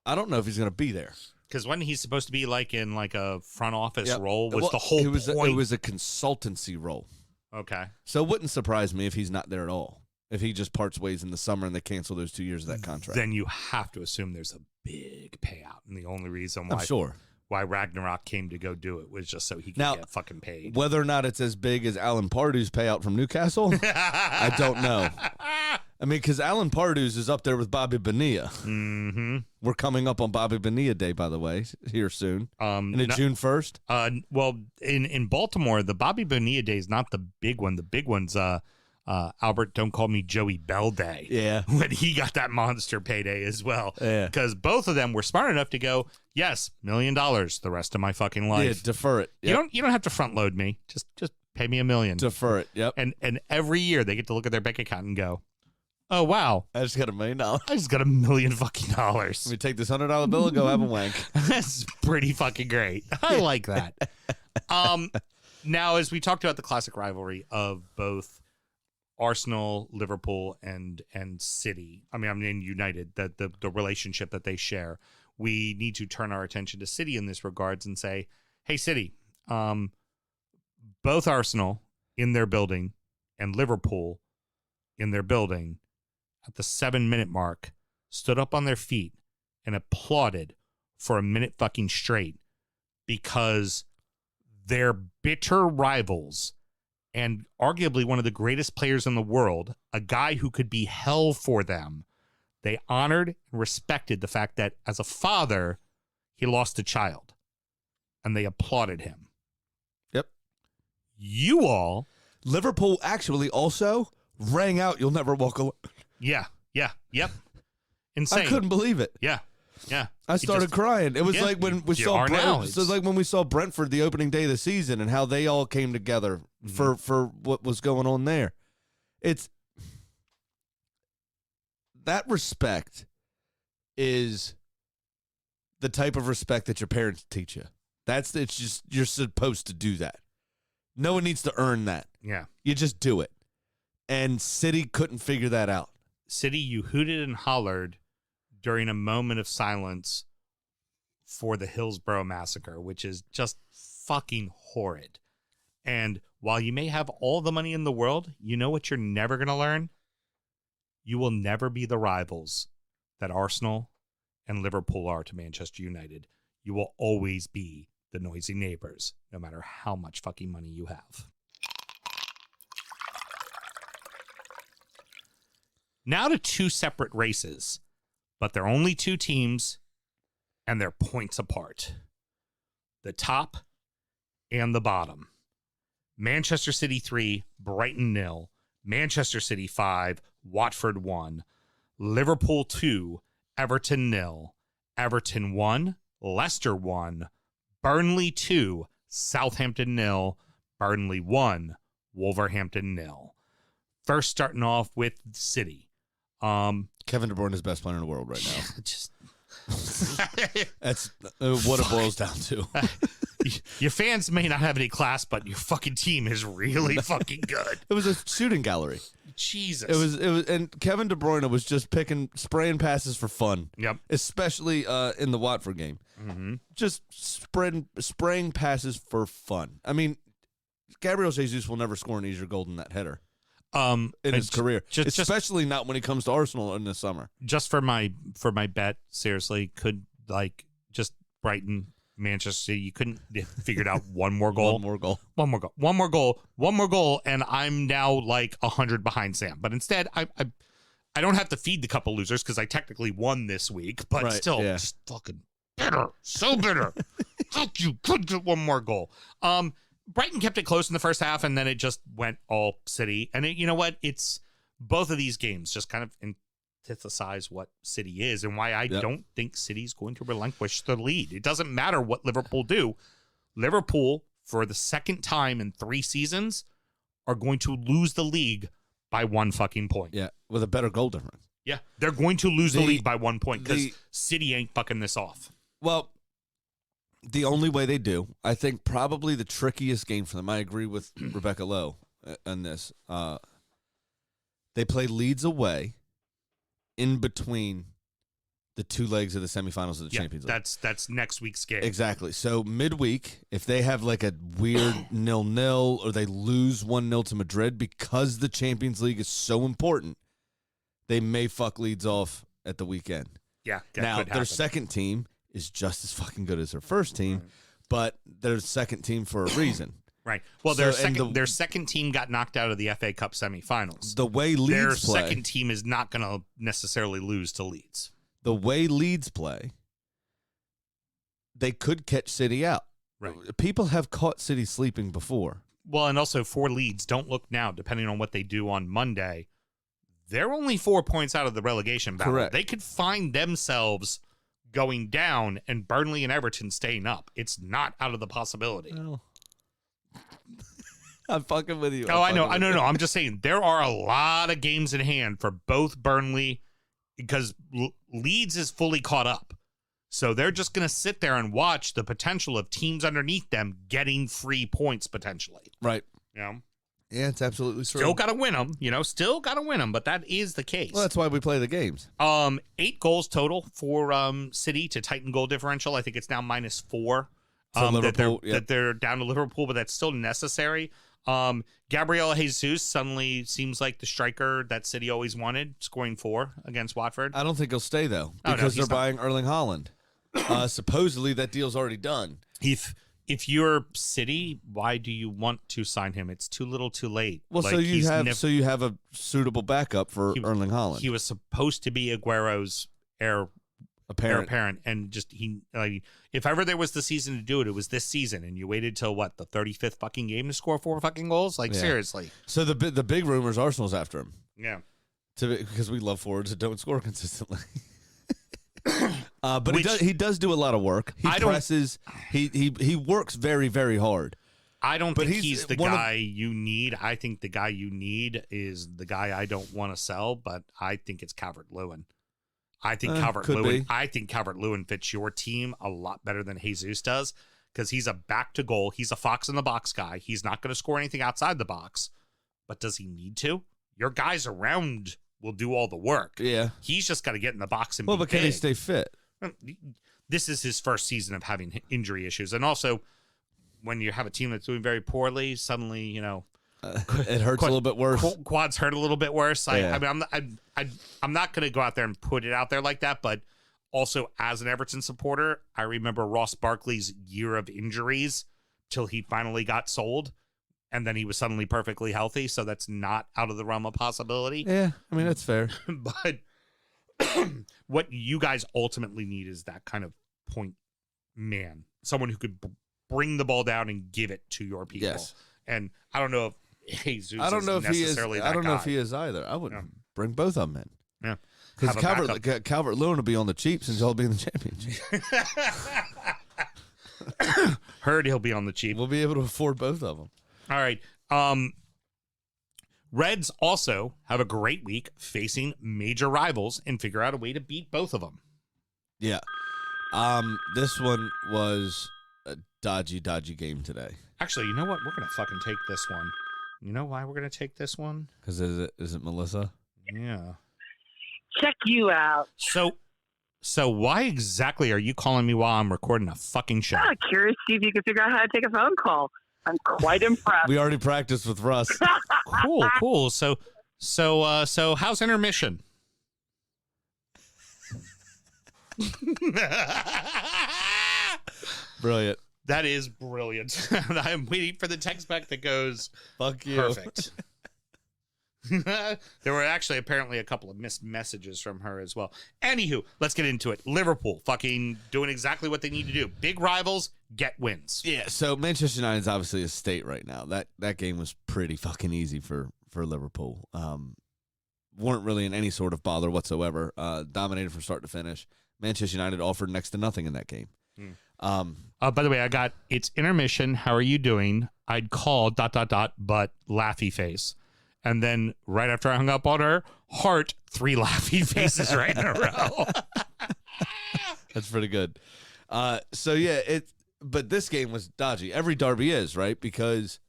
I don't know if he's going to be there. Because when he's supposed to be in a front office Yep. role was Well, the whole point. It was a consultancy role. Okay. So it wouldn't surprise me if he's not there at all. If he just parts ways in the summer and they cancel those 2 years of that contract. Then you have to assume there's a big payout. And the only reason I'm sure. why Ragnarok came to go do it was just so he could Now, get fucking paid. Whether or not it's as big as Alan Pardew's payout from Newcastle, I don't know. I mean, because Alan Pardew's is up there with Bobby Bonilla. Mm-hmm. We're coming up on Bobby Bonilla Day, by the way, here soon. June 1st? Well, in Baltimore, the Bobby Bonilla Day is not the big one. The big one's Albert, don't call me Joey Bell Day. Yeah. When he got that monster payday as well. Yeah. Because both of them were smart enough to go, yes, $1 million the rest of my fucking life. Yeah, defer it. Yep. You don't have to front load me. Just pay me $1 million. Defer it. Yep. And every year they get to look at their bank account and go, oh wow, I just got $1 million. I just got $1 million fucking dollars. Let me take this $100 bill and go have a wank. That's pretty fucking great. I like that. Now, as we talked about the classic rivalry of both Arsenal, Liverpool, and City, I mean United, that the relationship that they share, we need to turn our attention to City in this regards and say, hey, City, both Arsenal in their building and Liverpool in their building at the 7-minute mark stood up on their feet and applauded for a minute fucking straight because their bitter rivals and arguably one of the greatest players in the world, a guy who could be hell for them, they honored and respected the fact that as a father, he lost a child, and they applauded him. Yep. You all... Liverpool actually also rang out, "You'll never walk alone." Yeah, yep. Insane. I couldn't believe it. Yeah. Yeah. I started crying. It was like when we saw are now. Brent, so like when we saw Brentford the opening day of the season and how they all came together for what was going on there. It's that respect is the type of respect that your parents teach you. It's just you're supposed to do that. No one needs to earn that. Yeah. You just do it. And City couldn't figure that out. City, you hooted and hollered during a moment of silence for the Hillsborough massacre, which is just fucking horrid. And while you may have all the money in the world, you know what you're never going to learn? You will never be the rivals that Arsenal and Liverpool are to Manchester United. You will always be the noisy neighbors, no matter how much fucking money you have. Now to two separate races, but they're only two teams, and they're points apart. The top and the bottom. Manchester City 3, Brighton 0. Manchester City 5, Watford 1. Liverpool 2, Everton 0. Everton 1, Leicester 1. Burnley 2, Southampton 0. Burnley 1, Wolverhampton 0. First, starting off with City. Kevin De Bruyne is the best player in the world right now. Just That's what it boils down to. your fans may not have any class, but your fucking team is really fucking good. It was a shooting gallery. Jesus. It was, and Kevin De Bruyne was just spraying passes for fun. Yep. Especially in the Watford game. Mm-hmm. Just spraying passes for fun. I mean, Gabriel Jesus will never score an easier goal than that header. In his career, especially not when he comes to Arsenal in the summer. Just for my bet, seriously, could just Brighton, Manchester City, you couldn't figured out one more goal, one more goal, and I'm now like 100 behind Sam. But instead, I don't have to feed the couple losers because I technically won this week, but still, just fucking bitter, so bitter. How you could get one more goal? Brighton kept it close in the first half, and then it just went all City. And you know what? It's both of these games just kind of antithesize what City is and why I don't think City's going to relinquish the lead. It doesn't matter what Liverpool do. Liverpool, for the second time in 3 seasons, are going to lose the league by 1 fucking point. Yeah, with a better goal difference. Yeah, they're going to lose the league by 1 point because City ain't fucking this off. Well, the only way they do, I think probably the trickiest game for them, I agree with Rebecca Lowe on this. They play Leeds away in between the 2 legs of the semifinals of the Champions League. That's next week's game. Exactly. So midweek, if they have like a weird 0-0 or they lose 1-0 to Madrid because the Champions League is so important, they may fuck Leeds off at the weekend. Yeah. Now, their second team is just as fucking good as their first team, but their second team for a reason. Right. Well, their second team got knocked out of the FA Cup semifinals. The way Leeds play, their second team is not going to necessarily lose to Leeds. The way Leeds play, they could catch City out. Right. People have caught City sleeping before. Well, and also for Leeds, don't look now, depending on what they do on Monday, they're only 4 points out of the relegation battle. Correct. They could find themselves going down and Burnley and Everton staying up. It's not out of the possibility. Well, I'm fucking with you. I know. I'm just saying there are a lot of games in hand for both Burnley because Leeds is fully caught up. So they're just going to sit there and watch the potential of teams underneath them getting free points potentially. Right. You know? Yeah, it's absolutely true. Still got to win them, but that is the case. Well, that's why we play the games. 8 goals total for City to tighten goal differential. I think it's now -4. That they're down to Liverpool, but that's still necessary. Gabriel Jesus suddenly seems like the striker that City always wanted, scoring 4 against Watford. I don't think he'll stay, though, because they're buying Erling Haaland. Supposedly, that deal's already done. If you're City, why do you want to sign him? It's too little, too late. Well, so you have a suitable backup for Erling Haaland. He was supposed to be Aguero's heir apparent, and just if ever there was the season to do it, it was this season. And you waited till what, the 35th fucking game to score 4 fucking goals? Seriously. So the big rumor is Arsenal's after him. Yeah, because we love forwards that don't score consistently. But he does do a lot of work. He presses. He works very, very hard. I don't think he's the guy you need. I think the guy you need is the guy I don't want to sell, but I think it's Calvert-Lewin. I think Calvert-Lewin fits your team a lot better than Jesus does because he's a back to goal. He's a fox in the box guy. He's not going to score anything outside the box, but does he need to? Your guys around will do all the work. Yeah. He's just got to get in the box and but can he stay fit? This is his first season of having injury issues. And also, when you have a team that's doing very poorly, suddenly, it hurts a little bit worse. Quads hurt a little bit worse. Yeah. I'm not going to go out there and put it out there like that, but also as an Everton supporter, I remember Ross Barkley's year of injuries till he finally got sold, and then he was suddenly perfectly healthy, so that's not out of the realm of possibility. Yeah, I mean, that's fair. But what you guys ultimately need is that kind of point man, someone who could bring the ball down and give it to your people. Yes. And I don't know if Jesus I don't know is if he is. necessarily I don't that know guy. if he is either. I would bring both of them in. Yeah. Because Have a backup. Calvert-Lewin will be on the cheap since y'all be in the championship. Heard he'll be on the cheap. We'll be able to afford both of them. All right. Reds also have a great week facing major rivals and figure out a way to beat both of them. Yeah. This one was a dodgy game today. Actually, you know what? We're going to fucking take this one. You know why we're going to take this one? Because is it Melissa? Yeah. Check you out. So why exactly are you calling me while I'm recording a fucking show? I'm curious to see if you can figure out how to take a phone call. I'm quite impressed. We already practiced with Russ. Cool. So how's intermission? Brilliant. That is brilliant. I'm waiting for the text back that goes, fuck you. Perfect. There were actually apparently a couple of missed messages from her as well. Anywho, let's get into it. Liverpool fucking doing exactly what they need to do. Big rivals get wins. Yeah, so Manchester United is obviously a state right now. That game was pretty fucking easy for Liverpool. Weren't really in any sort of bother whatsoever. Dominated from start to finish. Manchester United offered next to nothing in that game. By the way, I got it's intermission. How are you doing? I'd call ... but laughy face. And then right after I hung up on her, heart 3 laughy faces right in a row. That's pretty good. But this game was dodgy. Every derby is, right? Because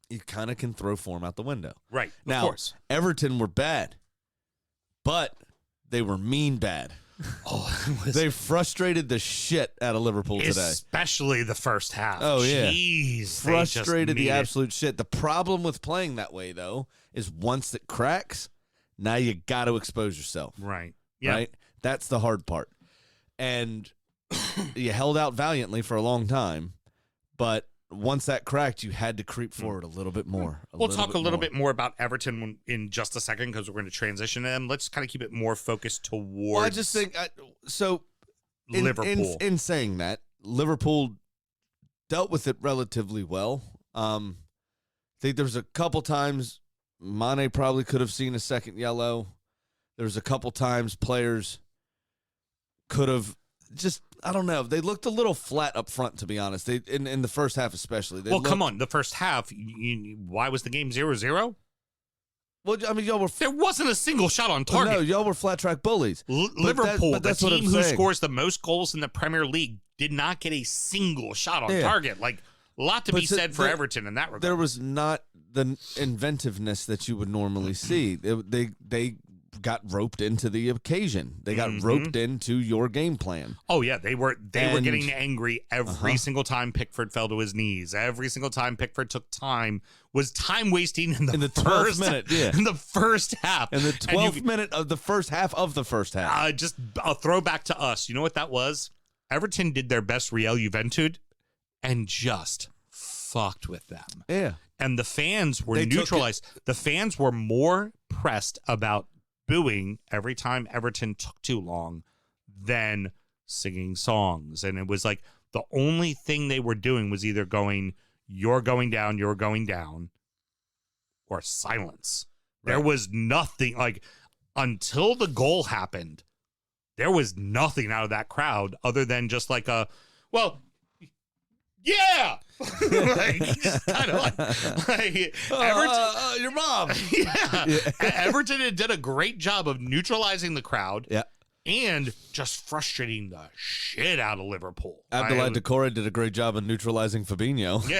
you kind of can throw form out the window. Right. Now, of course. Everton were bad, but they were mean bad. They frustrated the shit out of Liverpool today. Especially the first half. Oh, yeah. Jeez. Frustrated the absolute shit. The problem with playing that way, though, is once it cracks, now you got to expose yourself. Right. Yeah. Right? That's the hard part. And you held out valiantly for a long time, but once that cracked, you had to creep forward a little bit more. We'll talk a little bit more about Everton in just a second because we're going to transition to them. Let's kind of keep it more focused towards Well, I just think, Liverpool. In saying that, Liverpool dealt with it relatively well. I think there was a couple times Mane probably could have seen a second yellow. There was a couple times players could have just, I don't know. They looked a little flat up front, to be honest. They in the first half especially. Come on. The first half, why was the game 0-0? Well, I mean, y'all were... There wasn't a single shot on target. No, y'all were flat-track bullies. Liverpool, the that's what team I'm who saying. scores the most goals in the Premier League, did not get a single shot on target. Like, a lot to be said for Everton in that regard. There was not the inventiveness that you would normally see. They got roped into the occasion. They got roped into your game plan. Oh yeah, they were getting angry every single time Pickford fell to his knees. Every single time Pickford took time, was time wasting in the 12th minute, in the first half. In the 12th minute of the first half of the first half. Just a throwback to us. You know what that was? Everton did their best Real Juventud and just fucked with them. Yeah. And the fans were neutralized. The fans were more pressed about booing every time Everton took too long than singing songs. And it was like the only thing they were doing was either going, you're going down, or silence. Right. There was nothing, like, until the goal happened, there was nothing out of that crowd other than just like well, yeah, like just kind of like Everton. Your mom. Yeah. Everton had done a great job of neutralizing the crowd. Yeah. And just frustrating the shit out of Liverpool. Abdoulaye Doucouré did a great job of neutralizing Fabinho Yeah.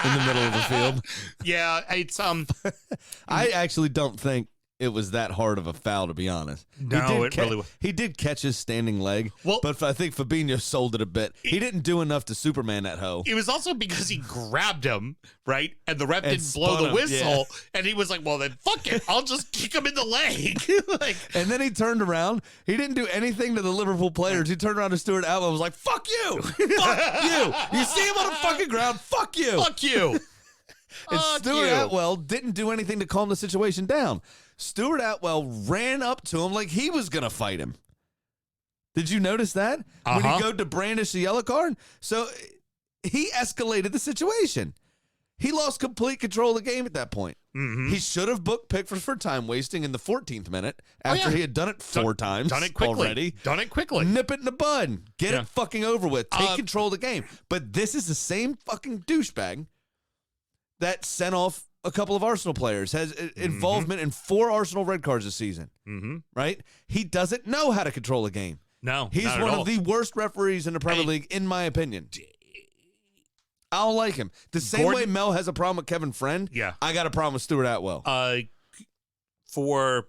in the middle of the field. Yeah, it's I actually don't think it was that hard of a foul, to be honest. No, it really was. He did catch his standing leg, Well- but I think Fabinho sold it a bit. He didn't do enough to Superman that hoe. It was also because he grabbed him, right? And the ref And didn't blow spun the him, whistle. And he was like, well, then fuck it. I'll just kick him in the leg. Like, And then he turned around. He didn't do anything to the Liverpool players. He turned around to Stuart Atwell and was like, fuck you. Fuck you. You see him on the fucking ground. Fuck you. fuck you. And Fuck Stuart you. Atwell didn't do anything to calm the situation down. Stuart Atwell ran up to him like he was going to fight him. Did you notice that? When Uh-huh. he go to brandish the yellow card? So he escalated the situation. He lost complete control of the game at that point. Mhm. He should have booked Pickford for time wasting in the 14th minute after yeah. he had done it four times Done it quickly. already. Done it quickly. Nip it in the bud. Get Yeah. it fucking over with. Take Uh, control of the game. But this is the same fucking douchebag that sent off a couple of Arsenal players, has involvement in 4 Arsenal red cards this season, Mm-hmm. right? He doesn't know how to control a game. No, He's not at one all. of the worst referees in the Premier Hey. League, in my opinion. I don't like him. The same Gordon- way Mel has a problem with Kevin Friend, Yeah. I got a problem with Stuart Atwell. For,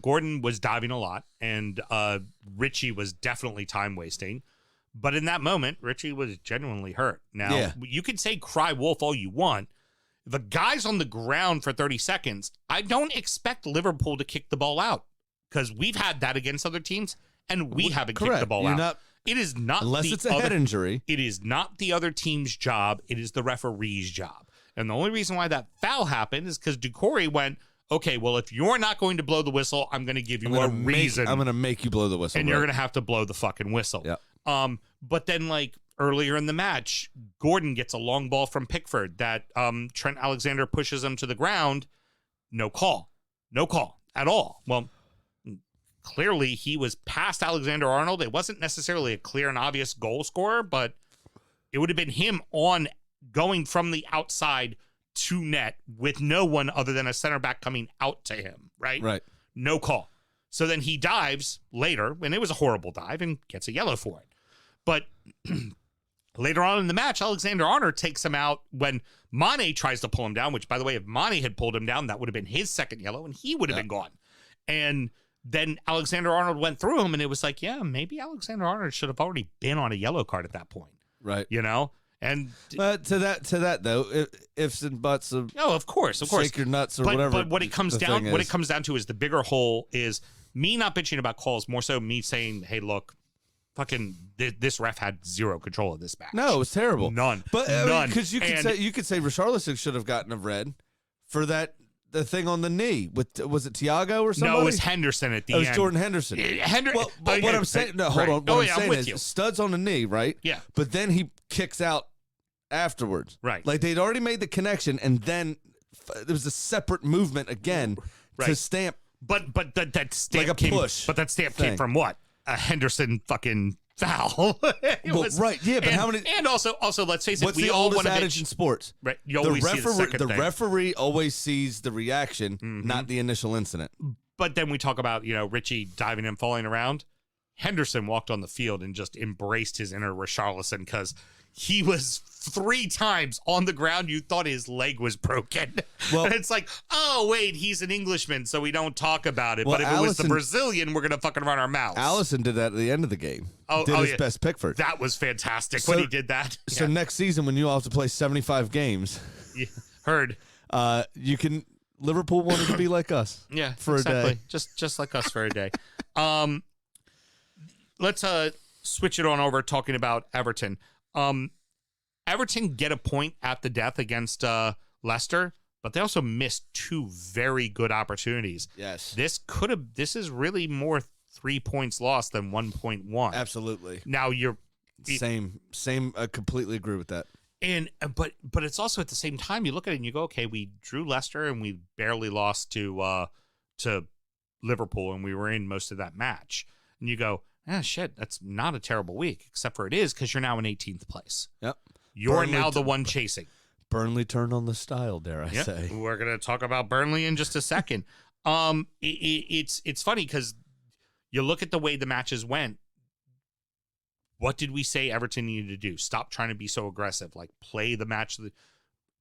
Gordon was diving a lot, and Richie was definitely time wasting. But in that moment, Richie was genuinely hurt. Now, Yeah. you can say cry wolf all you want. The guy's on the ground for 30 seconds. I don't expect Liverpool to kick the ball out because we've had that against other teams, and we haven't kicked the Correct. ball You're out. not- It is not Unless the it's a other, head injury. It is not the other team's job. It is the referee's job. And the only reason why that foul happened is because Doucouré went, okay, well, if you're not going to blow the whistle, I'm going to give you a reason. I'm going to make you blow the whistle. And you're going to have to blow the fucking whistle. Yep. But then, like, earlier in the match, Gordon gets a long ball from Pickford that Trent Alexander pushes him to the ground. No call. No call at all. Well, clearly he was past Alexander-Arnold. It wasn't necessarily a clear and obvious goal scorer, but it would have been him on going from the outside to net with no one other than a center back coming out to him, right? Right. No call. So then he dives later, and it was a horrible dive, and gets a yellow for it. But later on in the match, Alexander-Arnold takes him out when Mane tries to pull him down, which, by the way, if Mane had pulled him down, that would have been his second yellow, and he would have been gone. And then Alexander-Arnold went through him, and it was like, yeah, maybe Alexander-Arnold should have already been on a yellow card at that point, Right. And But to that though, ifs and buts of no, of course. shake your nuts or whatever. But what it comes the down, thing what is. it comes down to is the bigger whole is me not bitching about calls, more so me saying, hey, look, fucking this ref had zero control of this match. No, it was terrible. None. But None. because you And- could say Richarlison should have gotten a red for the thing on the knee with, was it Thiago or somebody? No, it was Henderson at the It was end. Jordan Henderson. Henderson. Well, but what I'm saying, no, hold on. What I'm I'm saying with is you. studs on the knee, right? Yeah. But then he kicks out afterwards. Right. Like they'd already made the connection, and then there was a separate movement again to Right. stamp. But that stamp Like a came, push But that stamp thing. came from what? A Henderson fucking foul. It Well, right, yeah, but and, how many- And also, let's face it, What's we the all oldest want to adage in sports? Right, you always see the second thing. referee always sees the reaction, Mm-hmm. not the initial incident. But then we talk about, Richie diving and falling around. Henderson walked on the field and just embraced his inner Richarlison because he was 3 times on the ground. You thought his leg was broken. Well- and it's like, oh, wait, he's an Englishman, so we don't talk about it. Well, But if it was the Alisson- Brazilian, we're going to fucking run our mouths. Allison did that at the end of the game. Did his yeah. best Pickford. That was fantastic So- when he did that. So Yeah. next season, when you all have to play 75 games, Yeah. Heard. you can. Liverpool wanted to be like us. Yeah, for exactly. a day. Just like us for a day. Let's switch it on over talking about Everton. Everton get a point at the death against Leicester, but they also missed 2 very good opportunities. Yes, This is really more 3 points lost than 1.1. absolutely. Now you're Same. I completely agree with that. And but it's also at the same time you look at it and you go, okay, we drew Leicester and we barely lost to Liverpool, and we were in most of that match. and you go, shit, that's not a terrible week, except for it is because you're now in 18th place. Yep. You're Burnley now the one chasing. Burnley turned on the style, dare I say. We're going to talk about Burnley in just a second. It's funny because you look at the way the matches went. What did we say Everton needed to do? Stop trying to be so aggressive. Like, play the match,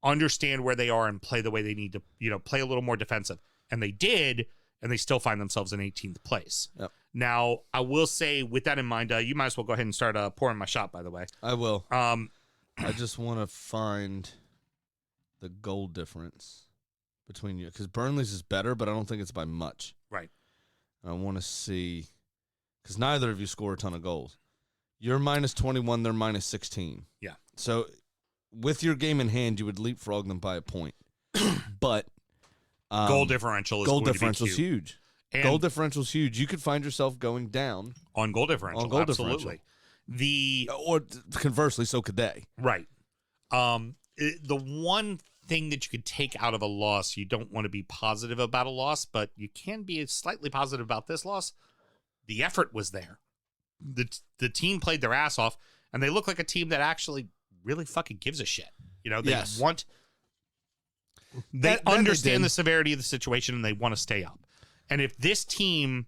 understand where they are and play the way they need to, play a little more defensive. And they did, and they still find themselves in 18th place. Yep. Now, I will say, with that in mind, you might as well go ahead and start pouring my shot, by the way. I will. I just want to find the goal difference between you, because Burnley's is better, but I don't think it's by much. Right. I want to see, because neither of you score a ton of goals. You're minus 21, they're minus 16. Yeah. So with your game in hand, you would leapfrog them by a point. But goal differential is huge. And goal differential is huge. You could find yourself going down on goal differential. Absolutely. Or conversely, so could they. Right. The one thing that you could take out of a loss, you don't want to be positive about a loss, but you can be slightly positive about this loss. The effort was there. The team played their ass off, and they look like a team that actually really fucking gives a shit. They understand the severity of the situation, and they want to stay up. And if this team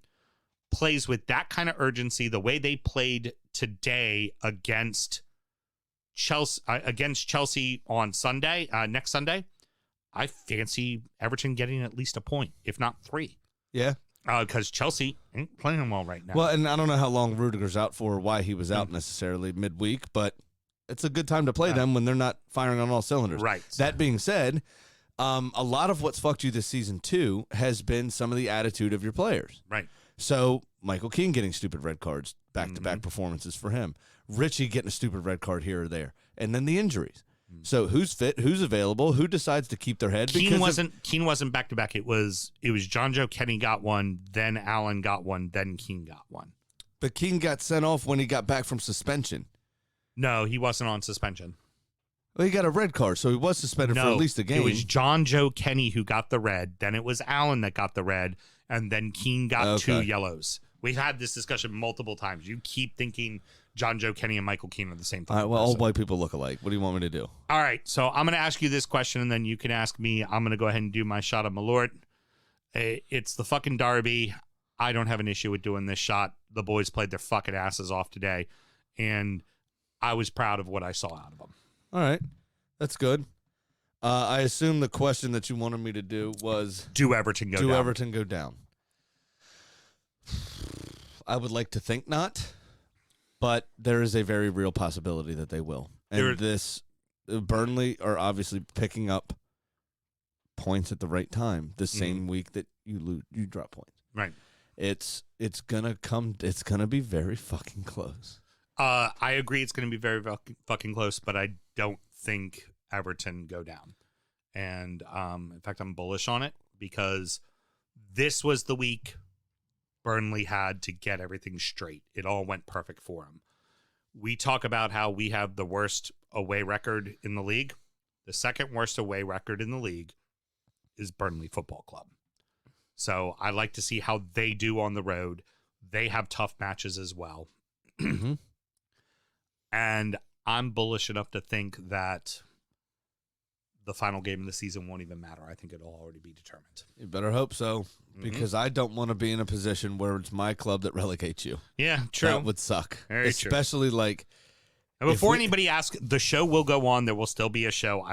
plays with that kind of urgency, the way they played today against Chelsea on Sunday, next Sunday, I fancy Everton getting at least a point, if not 3. Yeah. Because Chelsea ain't playing well right now. Well, and I don't know how long Rudiger's out for or why he was out necessarily midweek, but it's a good time to play them when they're not firing on all cylinders. Right. That being said, a lot of what's fucked you this season, too, has been some of the attitude of your players. Right. So Michael Keane getting stupid red cards, back-to-back performances for him. Richie getting a stupid red card here or there. And then the injuries. So who's fit, who's available, who decides to keep their head? Keane wasn't back-to-back. It was John Joe Kenny got one, then Allen got one, then Keane got one. But Keane got sent off when he got back from suspension. No, he wasn't on suspension. Well, he got a red card, so he was suspended for at least a game. It was John Joe Kenny who got the red, then it was Allen that got the red, and then Keane got 2 yellows. We've had this discussion multiple times. You keep thinking John Joe Kenny and Michael Keane are the same thing. All right, well, all white people look alike. What do you want me to do? All right, so I'm going to ask you this question, and then you can ask me. I'm going to go ahead and do my shot of Malort. It's the fucking derby. I don't have an issue with doing this shot. The boys played their fucking asses off today, and I was proud of what I saw out of them. All right, that's good. I assume the question that you wanted me to do was... Do Everton go down? Do Everton go down? I would like to think not, but there is a very real possibility that they will. And Burnley are obviously picking up points at the right time. The same week that you drop points. Right. It's gonna be very fucking close. I agree. It's going to be very fucking close, but I don't think Everton go down. And in fact, I'm bullish on it because this was the week Burnley had to get everything straight. It all went perfect for them. We talk about how we have the worst away record in the league. The second worst away record in the league is Burnley Football Club. So I like to see how they do on the road. They have tough matches as well. Mm-hmm. And I'm bullish enough to think that the final game of the season won't even matter. I think it'll already be determined. You better hope so, because I don't want to be in a position where it's my club that relegates you. Yeah, true. That would suck. Very Especially true. Like... And before anybody asks, the show will go on. There will still be a show.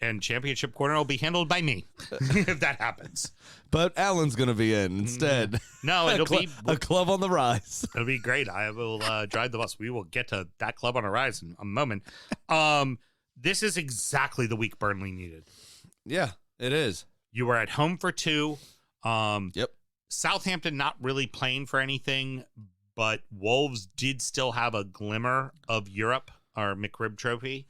And Championship Corner will be handled by me if that happens. But Alan's going to be in instead. No, it'll be a club on the rise. It'll be great. I will drive the bus. We will get to that club on a rise in a moment. This is exactly the week Burnley needed. Yeah, it is. You were at home for 2. Yep. Southampton not really playing for anything, but Wolves did still have a glimmer of Europe or McRib Trophy.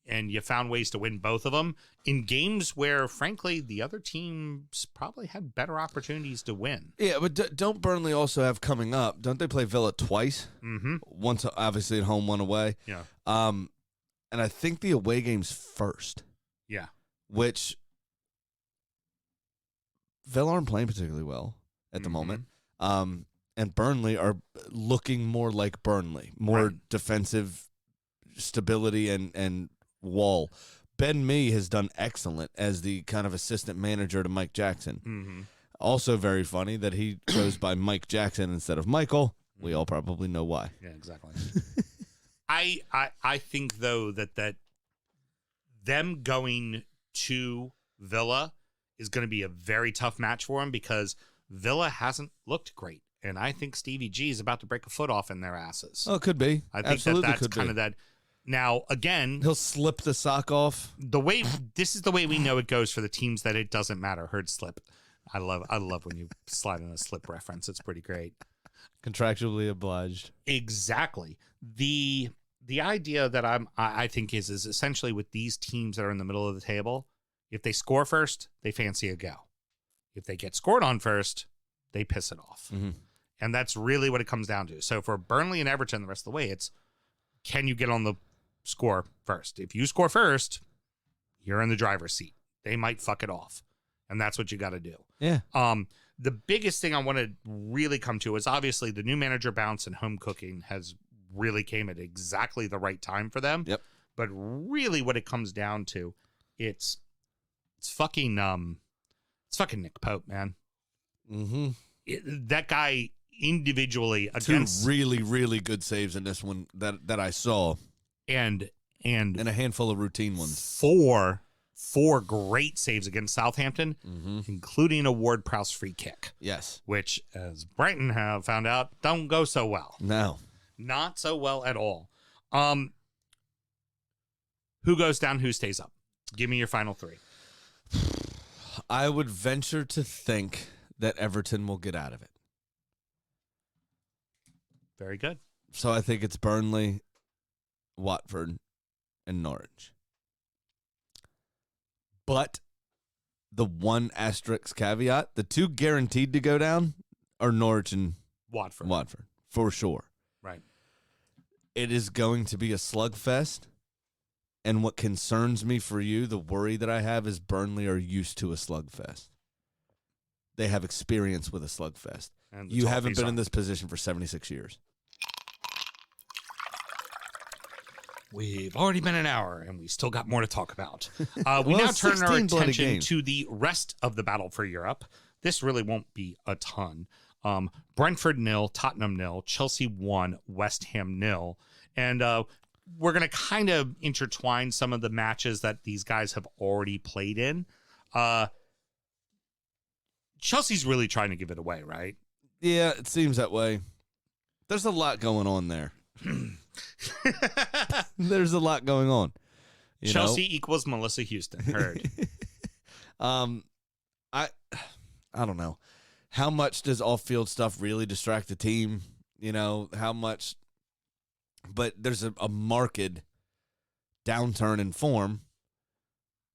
And you found ways to win both of them in games where, frankly, the other teams probably had better opportunities to win. Yeah, but don't Burnley also have coming up? Don't they play Villa twice? Mm-hmm. Once, obviously, at home, one away. Yeah. And I think the away game's first. Yeah. Which Villa aren't playing particularly well at the moment. and Burnley are looking more like Burnley, more Right. defensive stability and wall. Ben Mee has done excellent as the kind of assistant manager to Mike Jackson. Mm-hmm. Also very funny that he goes by Mike Jackson instead of Michael. We all probably know why. Yeah, exactly. I think though that them going to Villa is going to be a very tough match for him because Villa hasn't looked great, and I think Stevie G is about to break a foot off in their asses. Oh, it could be. I think Absolutely that's could kind be. of that. Now again, He'll slip the sock off. this is the way we know it goes for the teams that it doesn't matter. Heard slip. I love when you slide in a slip reference. It's pretty great. Contractually obliged. Exactly. The idea that I think is essentially with these teams that are in the middle of the table, if they score first, they fancy a go. If they get scored on first, they piss it off. Mm-hmm. And that's really what it comes down to. So for Burnley and Everton the rest of the way, it's can you get on the score first? If you score first, you're in the driver's seat. They might fuck it off. And that's what you got to do. Yeah. The biggest thing I want to really come to is obviously the new manager bounce and home cooking has really came at exactly the right time for them. Yep. But really what it comes down to, it's fucking Nick Pope, man. Mm-hmm. That guy individually Two against really, really good saves in this one that I saw, and and a handful of routine ones. four great saves against Southampton, including a Ward-Prowse free kick, Yes. which, as Brighton have found out, don't go so well. No. Not so well at all. Who goes down, who stays up? Give me your final three. I would venture to think that Everton will get out of it. Very good. So I think it's Burnley, Watford, and Norwich. But the one asterisk caveat, the two guaranteed to go down are Norwich and Watford. for sure. Right. It is going to be a slugfest. And what concerns me for you, the worry that I have is Burnley are used to a slugfest. They have experience with a slugfest. And the You haven't Toffees been are. in this position for 76 years. We've already been an hour, and we still got more to talk about. We Well, now turn our 16 bloody attention games. to the rest of the battle for Europe. This really won't be a ton. Brentford 0, Tottenham 0, Chelsea 1, West Ham 0. And we're going to kind of intertwine some of the matches that these guys have already played in. Chelsea's really trying to give it away, right? Yeah, it seems that way. There's a lot going on there. There's a lot going on. You Chelsea equals Melissa Houston. Heard. know? I don't know. How much does off-field stuff really distract the team? You know, how much? But there's a marked downturn in form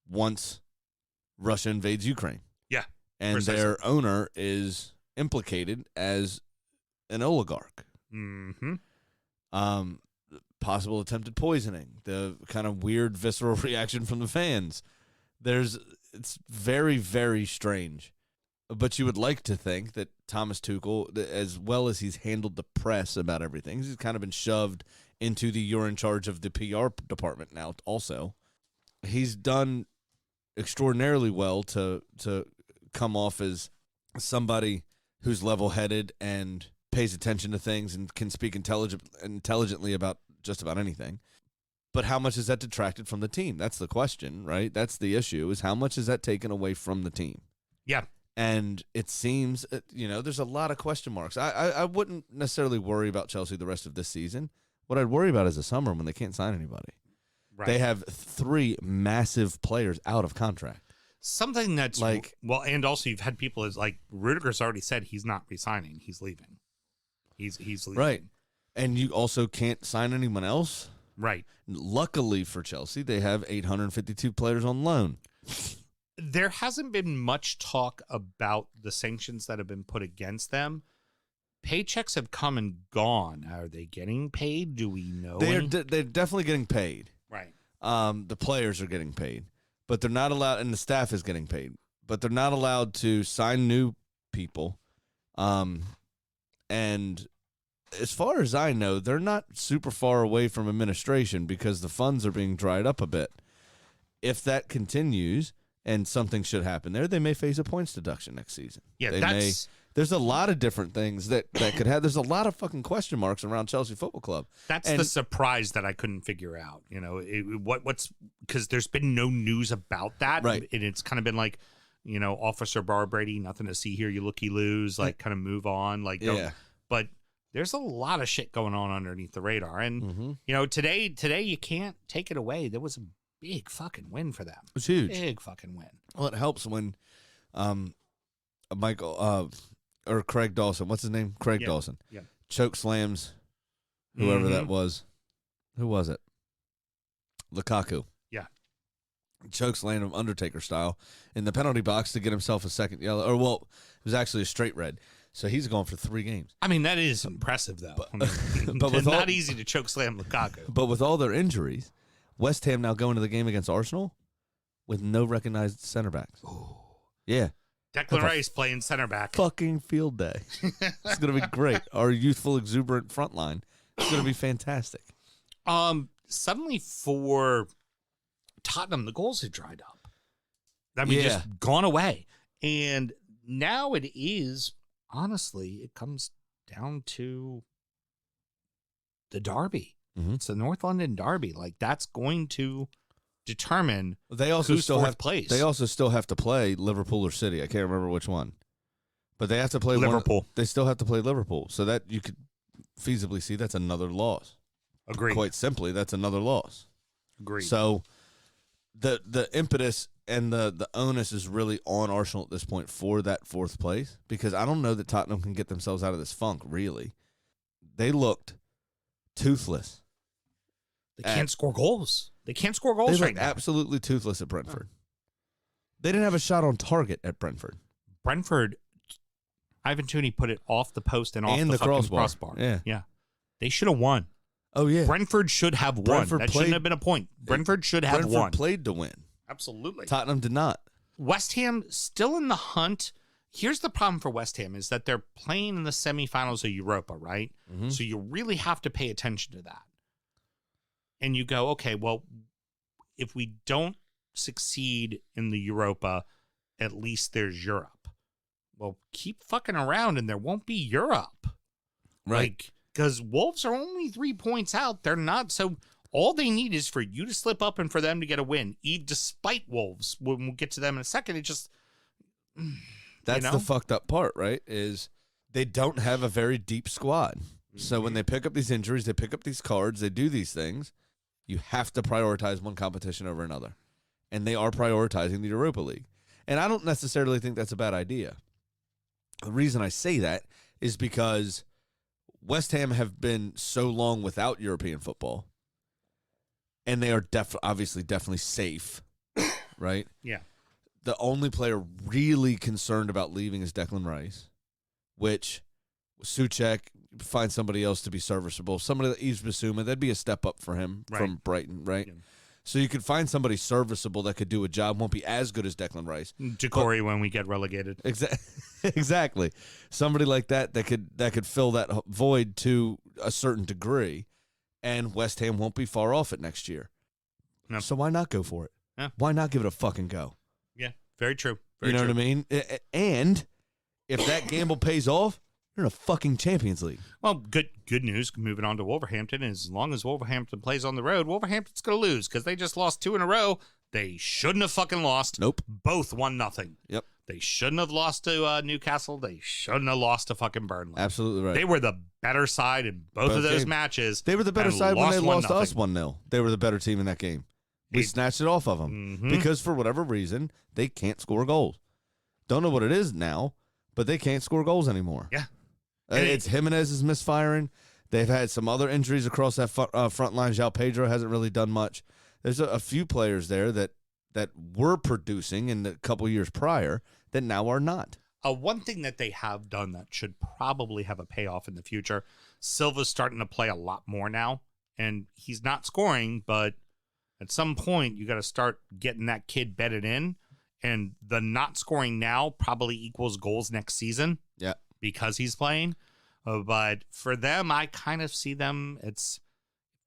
once Russia invades Ukraine. Yeah. And precisely. their owner is implicated as an oligarch. Mm-hmm. Possible attempted poisoning, the kind of weird visceral reaction from the fans. It's very, very strange. But you would like to think that Thomas Tuchel, as well as he's handled the press about everything, he's kind of been shoved into the you're in charge of the PR department now also. He's done extraordinarily well to come off as somebody who's level-headed and pays attention to things and can speak intelligently about just about anything. But how much is that detracted from the team? That's the question, right? That's the issue, is how much is that taken away from the team? Yeah. And it seems, there's a lot of question marks. I wouldn't necessarily worry about Chelsea the rest of this season. What I'd worry about is the summer when they can't sign anybody. Right. They have 3 massive players out of contract. Something that's Like- well, and also you've had people is like Rudiger's already said he's not resigning. He's leaving. He's leaving. Right. And you also can't sign anyone else. Right. Luckily for Chelsea, they have 852 players on loan. There hasn't been much talk about the sanctions that have been put against them. Paychecks have come and gone. Are they getting paid? Do we know? They're definitely getting paid. Right. The players are getting paid, but they're not allowed, and the staff is getting paid, but they're not allowed to sign new people. And as far as I know, they're not super far away from administration because the funds are being dried up a bit. If that continues and something should happen there, they may face a points deduction next season. Yeah, There's a lot of different things that could have. There's a lot of fucking question marks around Chelsea Football Club. That's the surprise that I couldn't figure out. You know, what's because there's been no news about that, right? And it's kind of been like, you know, Officer Bar Brady, nothing to see here. You looky lose, like kind of move on, like don't. But there's a lot of shit going on underneath the radar, and you know, today you can't take it away. There was a big fucking win for them. It was huge, big fucking win. Well, it helps when, Michael or Craig Dawson, what's his name? Craig Dawson, choke slams whoever that was. Who was it? Lukaku. Yeah, choke slam him Undertaker style in the penalty box to get himself a second yellow. Or well, it was actually a straight red. So he's going for 3 games. I mean, that is impressive, though. But, but it's not easy to choke slam Lukaku. But with all their injuries, West Ham now go into the game against Arsenal with no recognized center backs. Ooh. Yeah. Declan Rice playing center back. Fucking field day. It's going to be great. Our youthful, exuberant front line. It's going to be fantastic. Suddenly for Tottenham, the goals had dried up. I mean, just gone away. And now it is... Honestly, it comes down to the derby. It's the North London derby. Like that's going to determine who's fourth place. They also still have to play Liverpool or City. I can't remember which one, but they have to play Liverpool. They still have to play Liverpool, so that you could feasibly see that's another loss. Agreed. Quite simply, that's another loss. Agreed. So the impetus and the onus is really on Arsenal at this point for that 4th place, because I don't know that Tottenham can get themselves out of this funk, really. They looked toothless. They can't score goals. They can't score goals right now. Absolutely toothless at Brentford. They didn't have a shot on target at Brentford. Brentford, Ivan Toney put it off the post and off the crossbar. Yeah. They should have won. Oh, yeah. Brentford should have won. That shouldn't have been a point. Brentford should have won. Brentford played to win. Absolutely. Tottenham did not. West Ham still in the hunt. Here's the problem for West Ham is that they're playing in the semifinals of Europa, right? Mm-hmm. So you really have to pay attention to that. And you go, okay, well, if we don't succeed in the Europa, at least there's Europe. Well, keep fucking around and there won't be Europe. Right. Because Wolves are only 3 points out. They're not so... All they need is for you to slip up and for them to get a win, despite Wolves. When we'll get to them in a second, it just... That's the fucked up part, right? Is they don't have a very deep squad. So when they pick up these injuries, they pick up these cards, they do these things, you have to prioritize one competition over another. And they are prioritizing the Europa League. And I don't necessarily think that's a bad idea. The reason I say that is because West Ham have been so long without European football. And they are definitely safe, right? Yeah. The only player really concerned about leaving is Declan Rice, which Souček, find somebody else to be serviceable. Somebody like Yves Bissouma, that'd be a step up for him from Brighton, right? Yeah. So you could find somebody serviceable that could do a job, won't be as good as Declan Rice. Ja'Cory when we get relegated. Exactly. Somebody like that could fill that void to a certain degree. And West Ham won't be far off it next year. No. So why not go for it? Yeah. Why not give it a fucking go? Yeah, very true. You know what I mean? And if that gamble pays off, you're in a fucking Champions League. Well, good news. Moving on to Wolverhampton. As long as Wolverhampton plays on the road, Wolverhampton's going to lose because they just lost 2 in a row. They shouldn't have fucking lost. Nope. Both 1-0. Yep. They shouldn't have lost to Newcastle. They shouldn't have lost to fucking Burnley. Absolutely right. They were the better side in both of those games. Matches. They were the better side when they lost to us 1-0. They were the better team in that game. We snatched it off of them because for whatever reason, they can't score goals. Don't know what it is now, but they can't score goals anymore. Yeah. It's Jimenez is misfiring. They've had some other injuries across that front line. João Pedro hasn't really done much. There's a few players there that were producing in the couple years prior that now are not. One thing that they have done that should probably have a payoff in the future, Silva's starting to play a lot more now, and he's not scoring, but at some point you got to start getting that kid bedded in, and the not scoring now probably equals goals next season. Yeah. Because he's playing. But for them, I kind of see them.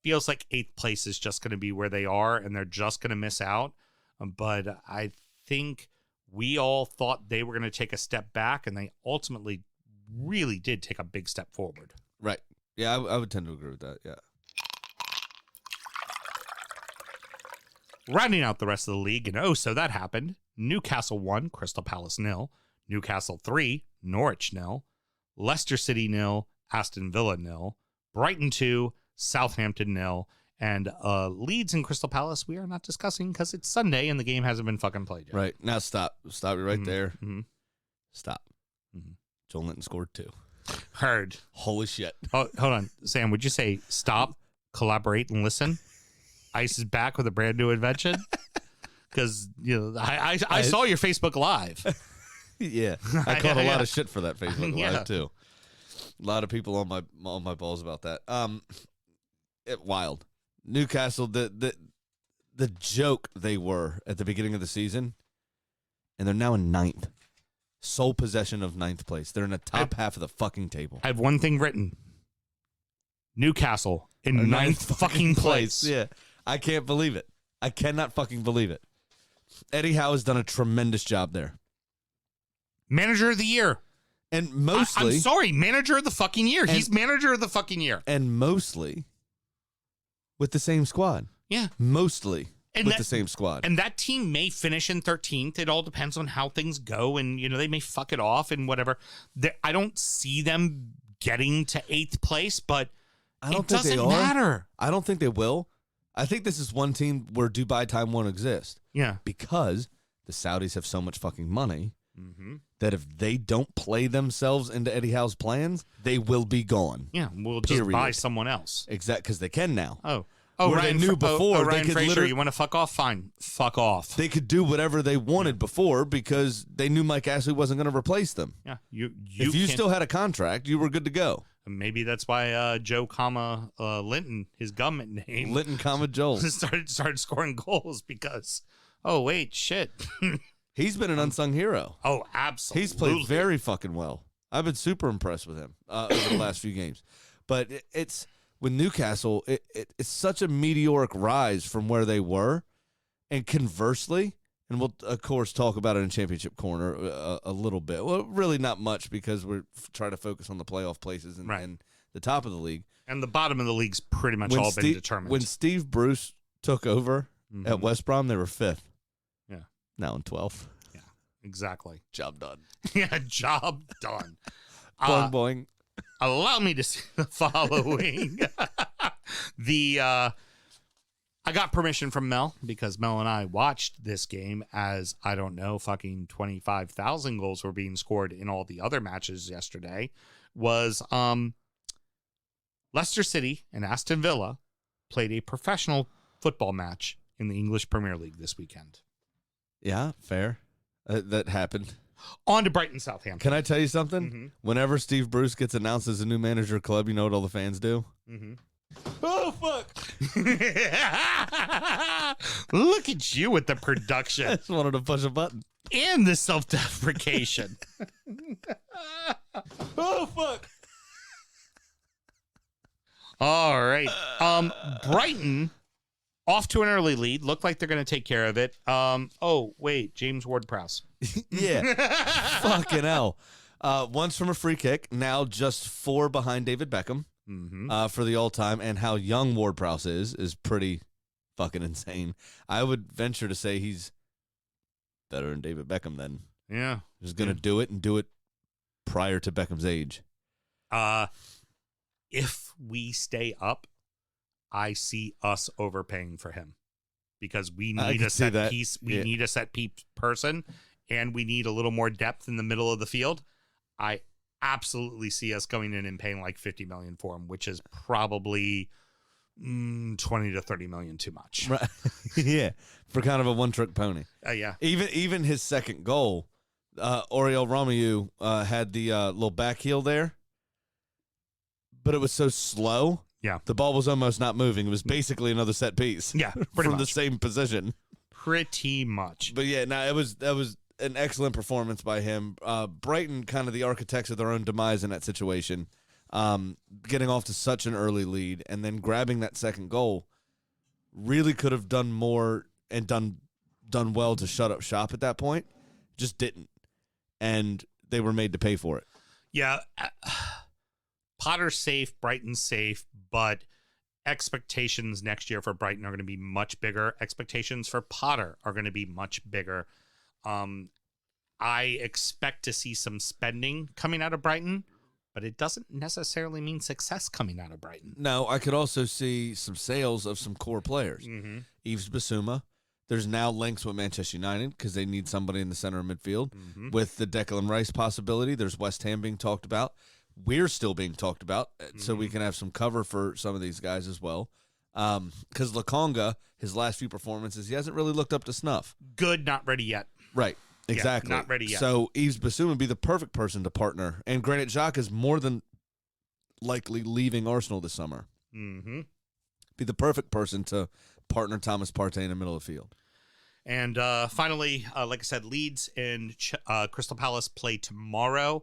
Feels like 8th place is just going to be where they are, and they're just going to miss out. But I think we all thought they were going to take a step back, and they ultimately really did take a big step forward. Right. Yeah, I would tend to agree with that. Yeah. Rounding out the rest of the league, and so that happened. Newcastle 1, Crystal Palace 0. Newcastle 3, Norwich 0. Leicester City 0, Aston Villa 0. Brighton 2, Southampton 0. And Leeds and Crystal Palace we are not discussing because it's Sunday and the game hasn't been fucking played yet. Right. Now stop. Stop you right there. Mm-hmm. Stop. Mm-hmm. Joel Linton scored 2. Heard. Holy shit. Oh, hold on. Sam, would you say stop, collaborate, and listen? Ice is back with a brand new invention? Because, I saw your Facebook Live. Yeah. I caught a lot of shit for that Facebook Yeah. Live, too. A lot of people on my balls about that. Wild. Newcastle, the joke they were at the beginning of the season, and they're now in 9th. Sole possession of 9th place. They're in the top half of the fucking table. I have one thing written. Newcastle in 9th fucking place. Yeah. I can't believe it. I cannot fucking believe it. Eddie Howe has done a tremendous job there. Manager of the year. And mostly... I'm sorry, manager of the fucking year. He's manager of the fucking year. And mostly with the same squad. Yeah. Mostly with the same squad. And that team may finish in 13th. It all depends on how things go. And, they may fuck it off and whatever. I don't see them getting to 8th place, but it doesn't matter. I don't think they will. I think this is one team where Dubai time won't exist. Yeah. Because the Saudis have so much fucking money that if they don't play themselves into Eddie Howe's plans, they will be gone. Yeah, we'll just buy someone else. Exactly, because they can now. Oh, where Ryan, they knew before. Ryan they could Fraser, you want to fuck off? Fine. Fuck off. They could do whatever they wanted before because they knew Mike Ashley wasn't going to replace them. Yeah. If you still had a contract, you were good to go. Maybe that's why Joe, Linton, his government name, Linton, Joel, started scoring goals because. Oh wait, shit. He's been an unsung hero. Oh, absolutely. He's played very fucking well. I've been super impressed with him over the last few games. But it's with Newcastle, it's such a meteoric rise from where they were, and conversely, and we'll of course talk about it in Championship Corner a little bit. Well, really not much because we're trying to focus on the playoff places and the top of the league. And the bottom of the league's pretty much been determined. When Steve Bruce took over at West Brom, they were 5th. Yeah. Now in 12th. Yeah, exactly. Job done. Yeah, job done. Boing, boing. Allow me to see the following. I got permission from Mel because Mel and I watched this game as, I don't know, fucking 25,000 goals were being scored in all the other matches yesterday. Was Leicester City and Aston Villa played a professional football match in the English Premier League this weekend. Yeah, fair. That happened. On to Brighton, Southampton. Can I tell you something? Mm-hmm. Whenever Steve Bruce gets announced as a new manager of club, you know what all the fans do? Mm-hmm. Oh, fuck. Look at you with the production. I just wanted to push a button. And the self-deprecation. Oh, fuck. All right. Brighton off to an early lead. Looked like they're going to take care of it. Oh, wait. James Ward-Prowse. Yeah. Fucking hell. Once from a free kick, now just 4 behind David Beckham for the all-time. And how young Ward-Prowse is pretty fucking insane. I would venture to say he's better than David Beckham then. Yeah. He's going to do it and do it prior to Beckham's age. If we stay up, I see us overpaying for him because we need a set piece. We need a set piece person, and we need a little more depth in the middle of the field. I absolutely see us going in and paying like $50 million for him, which is probably 20 to 30 million too much. Right. Yeah, for kind of a one-trick pony. Yeah. Even his second goal, Oriol Romeu had the little back heel there, but it was so slow. Yeah. The ball was almost not moving. It was basically another set piece. Yeah, from the same position. Pretty much. But yeah, that was an excellent performance by him. Brighton, kind of the architects of their own demise in that situation. getting off to such an early lead and then grabbing that second goal, really could have done more and done well to shut up shop at that point. Just didn't. And they were made to pay for it. Yeah. Potter's safe, Brighton's safe, but expectations next year for Brighton are going to be much bigger. Expectations for Potter are going to be much bigger. I expect to see some spending coming out of Brighton, but it doesn't necessarily mean success coming out of Brighton. No, I could also see some sales of some core players. Mm-hmm. Yves Bissouma. There's now links with Manchester United because they need somebody in the center of midfield. Mm-hmm. With the Declan Rice possibility, there's West Ham being talked about. We're still being talked about, so we can have some cover for some of these guys as well. Because Lokonga, his last few performances, he hasn't really looked up to snuff. Good, not ready yet. Right, exactly. Yeah, not ready yet. So Yves Bissouma would be the perfect person to partner. And Granit Xhaka is more than likely leaving Arsenal this summer. Mm-hmm. Be the perfect person to partner Thomas Partey in the middle of the field. And finally, like I said, Leeds and Crystal Palace play tomorrow.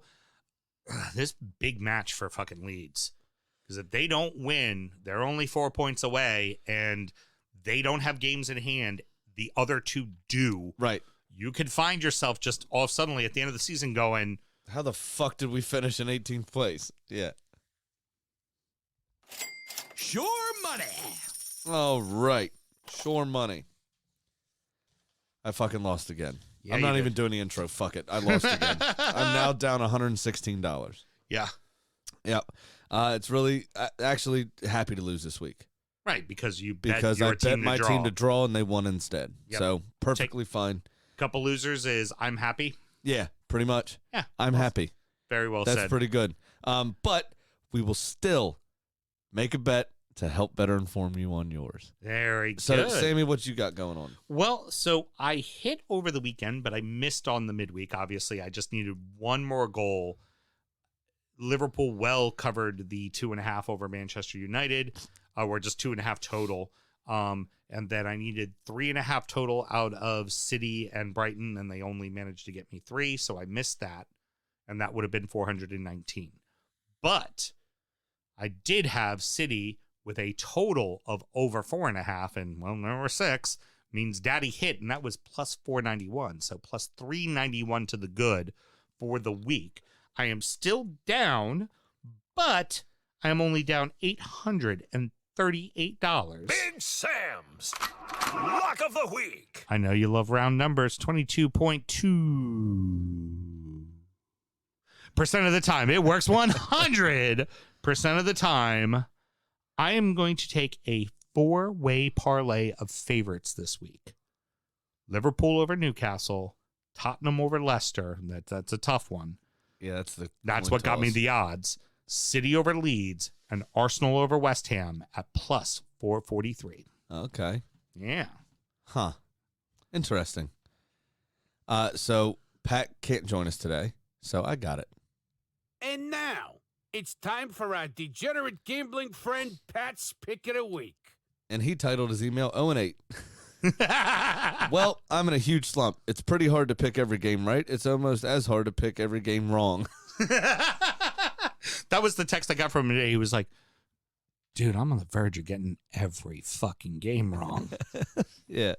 This big match for fucking Leeds. Because if they don't win, they're only 4 points away, and they don't have games in hand. The other two do. Right. You could find yourself just all suddenly at the end of the season going, how the fuck did we finish in 18th place? Yeah. Sure money. All right. Sure money. I fucking lost again. Yeah, I'm you not did. even doing the intro. Fuck it. I lost again. I'm now down $116. yeah. Yep. It's really actually happy to lose this week Right, because you because bet your I bet team my to draw. team to draw and they won instead. Yep. So perfectly fine. Couple losers is I'm happy. Yeah, pretty much. Yeah. I'm happy. Very well That's said. pretty good. But we will still make a bet to help better inform you on yours. Very So, good. Sammy, what you got going on? Well, so I hit over the weekend, but I missed on the midweek. Obviously, I just needed one more goal. Liverpool well covered the 2.5 over Manchester United, or just 2.5 total. And then I needed 3.5 total out of City and Brighton, and they only managed to get me 3, so I missed that, and that would have been 419. But I did have City with a total of over 4.5, and well, there were 6, means Daddy hit, and that was plus 491, so plus 391 to the good for the week. I am still down, but I am only down $838. Big Sam's Lock of the Week. I know you love round numbers. 22.2% of the time. It works 100% of the time. I am going to take a 4-way parlay of favorites this week. Liverpool over Newcastle, Tottenham over Leicester. That's a tough one. Yeah, That's what got me the odds. City over Leeds and Arsenal over West Ham at plus 443. Okay. Yeah. Huh. Interesting. So Pat can't join us today, so I got it. And now, it's time for our degenerate gambling friend Pat's Pick of the Week. And he titled his email 0-8. Well, I'm in a huge slump. It's pretty hard to pick every game right. It's almost as hard to pick every game wrong. That was the text I got from him today. He was like, dude, I'm on the verge of getting every fucking game wrong. Yeah.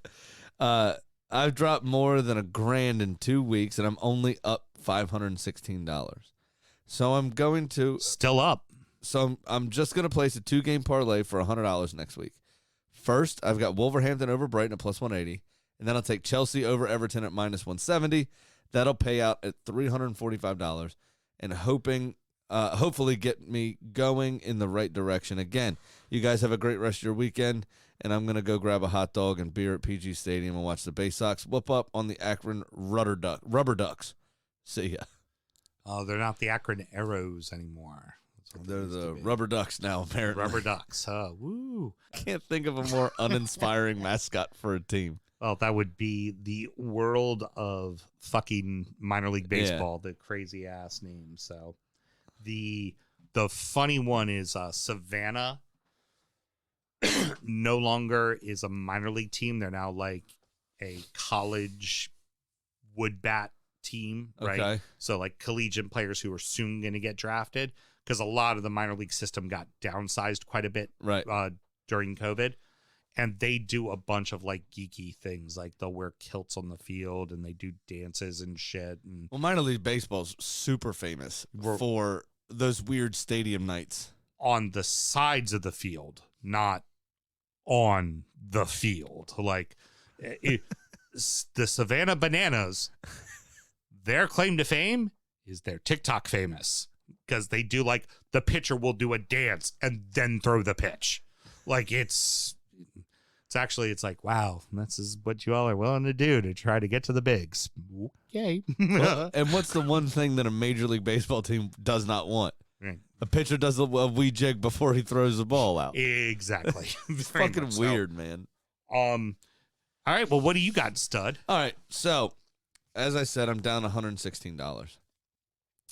I've dropped more than $1,000 in 2 weeks, and I'm only up $516. So I'm going to... Still up. So I'm just going to place a 2-game parlay for $100 next week. First, I've got Wolverhampton over Brighton at plus 180, and then I'll take Chelsea over Everton at minus 170. That'll pay out at $345, and hopefully get me going in the right direction again. You guys have a great rest of your weekend, and I'm going to go grab a hot dog and beer at PG Stadium and watch the Bay Sox whoop up on the Akron Rubber Ducks. See ya. Oh, they're not the Akron Arrows anymore. They're the Rubber Ducks now, apparently. Rubber Ducks. Woo. Can't think of a more uninspiring mascot for a team. Well, that would be the world of fucking minor league baseball, the crazy ass name. So the funny one is Savannah no longer is a minor league team. They're now like a college wood bat team, right? Okay. So like collegiate players who are soon going to get drafted, because a lot of the minor league system got downsized quite a bit Right. During COVID. And they do a bunch of like geeky things, like they'll wear kilts on the field and they do dances and shit. And Well, minor league baseball's super famous for those weird stadium nights. on the sides of the field, not on the field. Like the Savannah Bananas, their claim to fame is they're TikTok famous because they do like the pitcher will do a dance and then throw the pitch. Like it's like, wow, this is what you all are willing to do to try to get to the bigs. Okay. Well, and what's the one thing that a Major League Baseball team does not want? Right. A pitcher does a wee jig before he throws the ball out. Exactly. It's Very fucking much so. weird, man. All right, well, what do you got, stud? All right, so as I said, I'm down $116.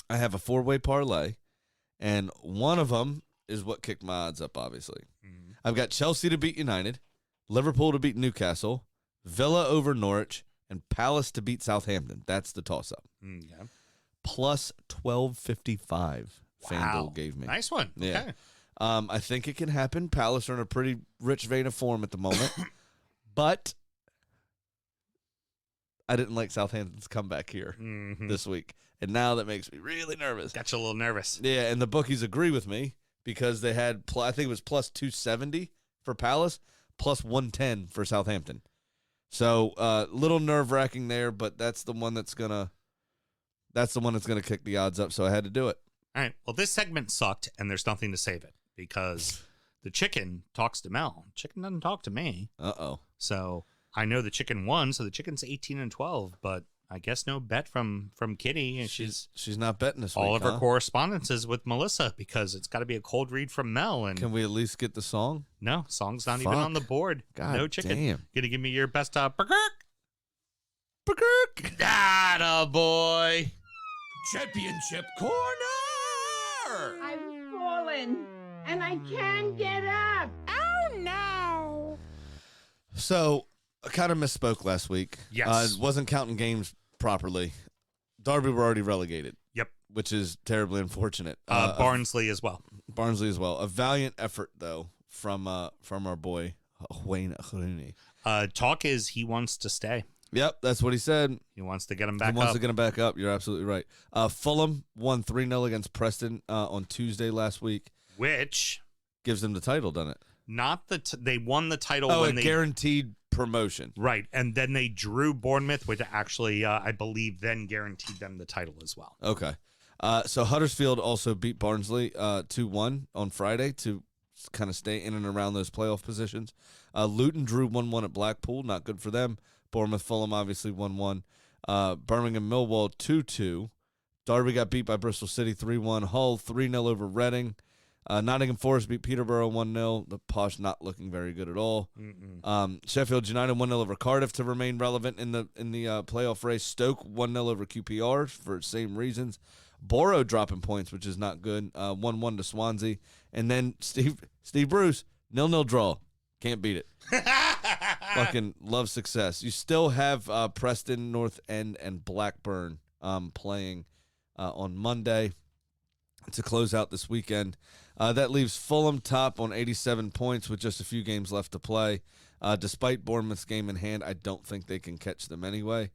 I have a 4-way parlay, and one of them is what kicked my odds up, obviously. Mm-hmm. I've got Chelsea to beat United, Liverpool to beat Newcastle, Villa over Norwich, and Palace to beat Southampton. That's the toss-up. Yeah. Plus 1255 Wow. FanDuel gave me. Nice one. Yeah. Okay. I think it can happen. Palace are in a pretty rich vein of form at the moment. But I didn't like Southampton's comeback here this week. And now that makes me really nervous. Got you a little nervous. Yeah, and the bookies agree with me because they had, I think it was plus 270 for Palace, plus 110 for Southampton. So little nerve-wracking there, but that's the one that's gonna kick the odds up, so I had to do it. All right. Well, this segment sucked, and there's nothing to save it because the chicken talks to Mel. Chicken doesn't talk to me. Uh-oh. So I know the chicken won, so the chicken's 18-12, but I guess no bet from Kitty. And she's not betting this all week, of her huh? correspondences with Melissa because it's got to be a cold read from Mel. And Can we at least get the song? no, song's not even Fuck. on the board. God no chicken. damn. Gonna give me your best Atta boy. Championship corner. I've fallen and I can't get up. Oh no. So, I kind of misspoke last week. Yes. Wasn't counting games properly. Derby were already relegated. Yep. Which is terribly unfortunate. Barnsley as well. Barnsley as well. A valiant effort, though, from our boy, Wayne Rooney. Talk is he wants to stay. Yep, that's what he said. He wants to get him back He wants up. to get him back up. You're absolutely right. Fulham won 3-0 against Preston on Tuesday last week. Which Gives them the title, doesn't it? not they won the title Oh, when a they guaranteed promotion. right, and then they drew Bournemouth, which actually I believe then guaranteed them the title as well. Okay. So Huddersfield also beat Barnsley 2-1 on Friday to kind of stay in and around those playoff positions. Luton drew 1-1 at Blackpool. Not good for them. Bournemouth, Fulham obviously 1-1. Birmingham, Millwall 2-2. Derby got beat by Bristol City 3-1. Hull 3-0 over Reading. Nottingham Forest beat Peterborough 1-0. The Posh not looking very good at all. Sheffield United 1-0 over Cardiff to remain relevant in the playoff race. Stoke 1-0 over QPR for same reasons. Borough dropping points, which is not good. 1-1 to Swansea. And then Steve Bruce, 0-0 draw. Can't beat it. Fucking love success. You still have Preston, North End, and Blackburn playing on Monday to close out this weekend. That leaves Fulham top on 87 points with just a few games left to play. Despite Bournemouth's game in hand, I don't think they can catch them anyway.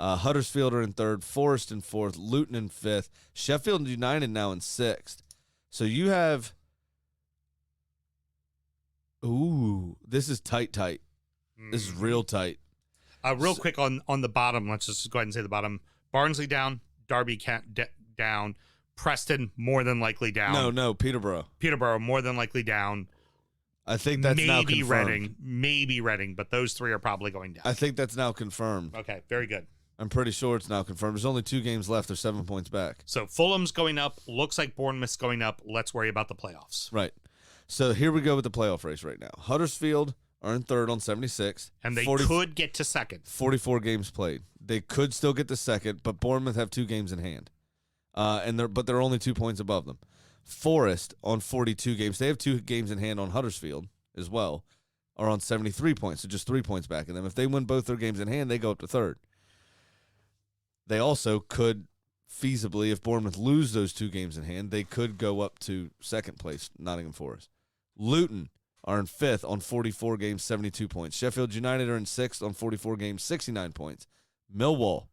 Huddersfield are in third, Forest in fourth, Luton in fifth, Sheffield United now in sixth. So you have... Ooh, this is tight. This is real tight. Real quick on the bottom, let's just go ahead and say the bottom. Barnsley down, Derby down, Preston more than likely down. No, Peterborough. Peterborough more than likely down. I think that's now confirmed. Maybe Reading, but those three are probably going down. I think that's now confirmed. Okay, very good. I'm pretty sure it's now confirmed. There's only 2 games left. They're 7 points back. So Fulham's going up. Looks like Bournemouth's going up. Let's worry about the playoffs. Right. So here we go with the playoff race right now. Huddersfield are in third on 76. And they could get to second. 44 games played. They could still get to second, but Bournemouth have 2 games in hand. But they're only 2 points above them. Forest on 42 games. They have 2 games in hand on Huddersfield as well, are on 73 points, so just 3 points back of them. If they win both their games in hand, they go up to third. They also could feasibly, if Bournemouth lose those 2 games in hand, they could go up to second place, Nottingham Forest. Luton are in 5th on 44 games, 72 points. Sheffield United are in 6th on 44 games, 69 points. Millwall,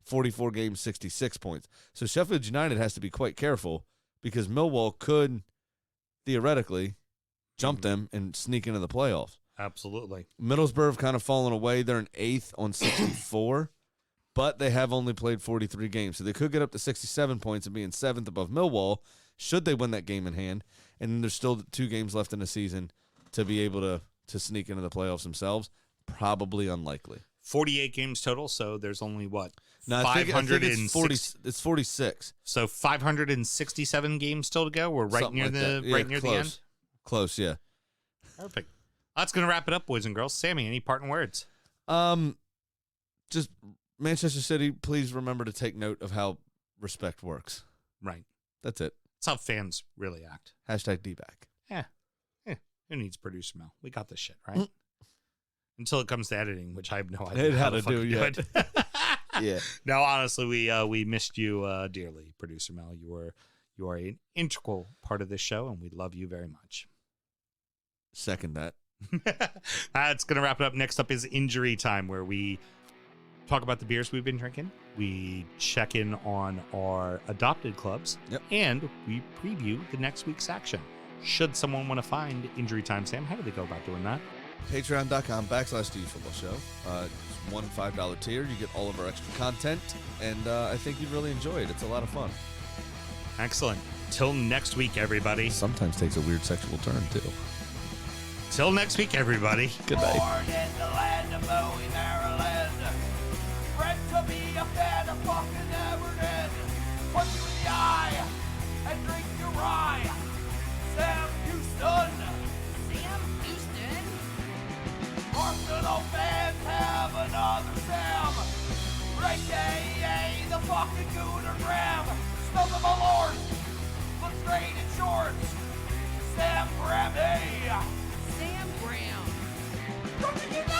44 games, 66 points. So Sheffield United has to be quite careful because Millwall could theoretically jump them and sneak into the playoffs. Absolutely. Middlesbrough have kind of fallen away. They're in 8th on 64, but they have only played 43 games. So they could get up to 67 points and be in 7th above Millwall should they win that game in hand. And then there's still 2 games left in the season to be able to sneak into the playoffs themselves. Probably unlikely. 48 games total, so there's only what? No, I think it's 46. So 567 games still to go. We're right Something near like that. the near the end. Close, yeah. Perfect. That's going to wrap it up, boys and girls. Sammy, any parting words? Just Manchester City, please remember to take note of how respect works. Right. That's it. That's how fans really act. Hashtag DBack. Yeah. Who needs Producer Mel? We got this shit, right? Until it comes to editing, which I have no idea How to do it. Yeah. No, honestly, we missed you dearly, Producer Mel. You are an integral part of this show, and we love you very much. Second that. That's going to wrap it up. Next up is Injury Time, where we talk about the beers we've been drinking. We check in on our adopted clubs, and we preview the next week's action. Should someone want to find Injury Time, Sam, how do they go about doing that? Patreon.com/DU Football Show. It's $1 $5 tier. You get all of our extra content, and I think you'd really enjoy it. It's a lot of fun. Excellent. Till next week, everybody. Sometimes takes a weird sexual turn, too. Till next week, everybody. Good night. Born in the land of Bowie, Maryland. Bred to be a fan of fucking Everton. Punch you in the eye and drink your rye. Sam Houston. Sam Houston. Arsenal fans have another Sam. AKA the fucking Gooner Graham. Smell the malort. Look straight in shorts. Sam Grammy. Sam Graham. From the United!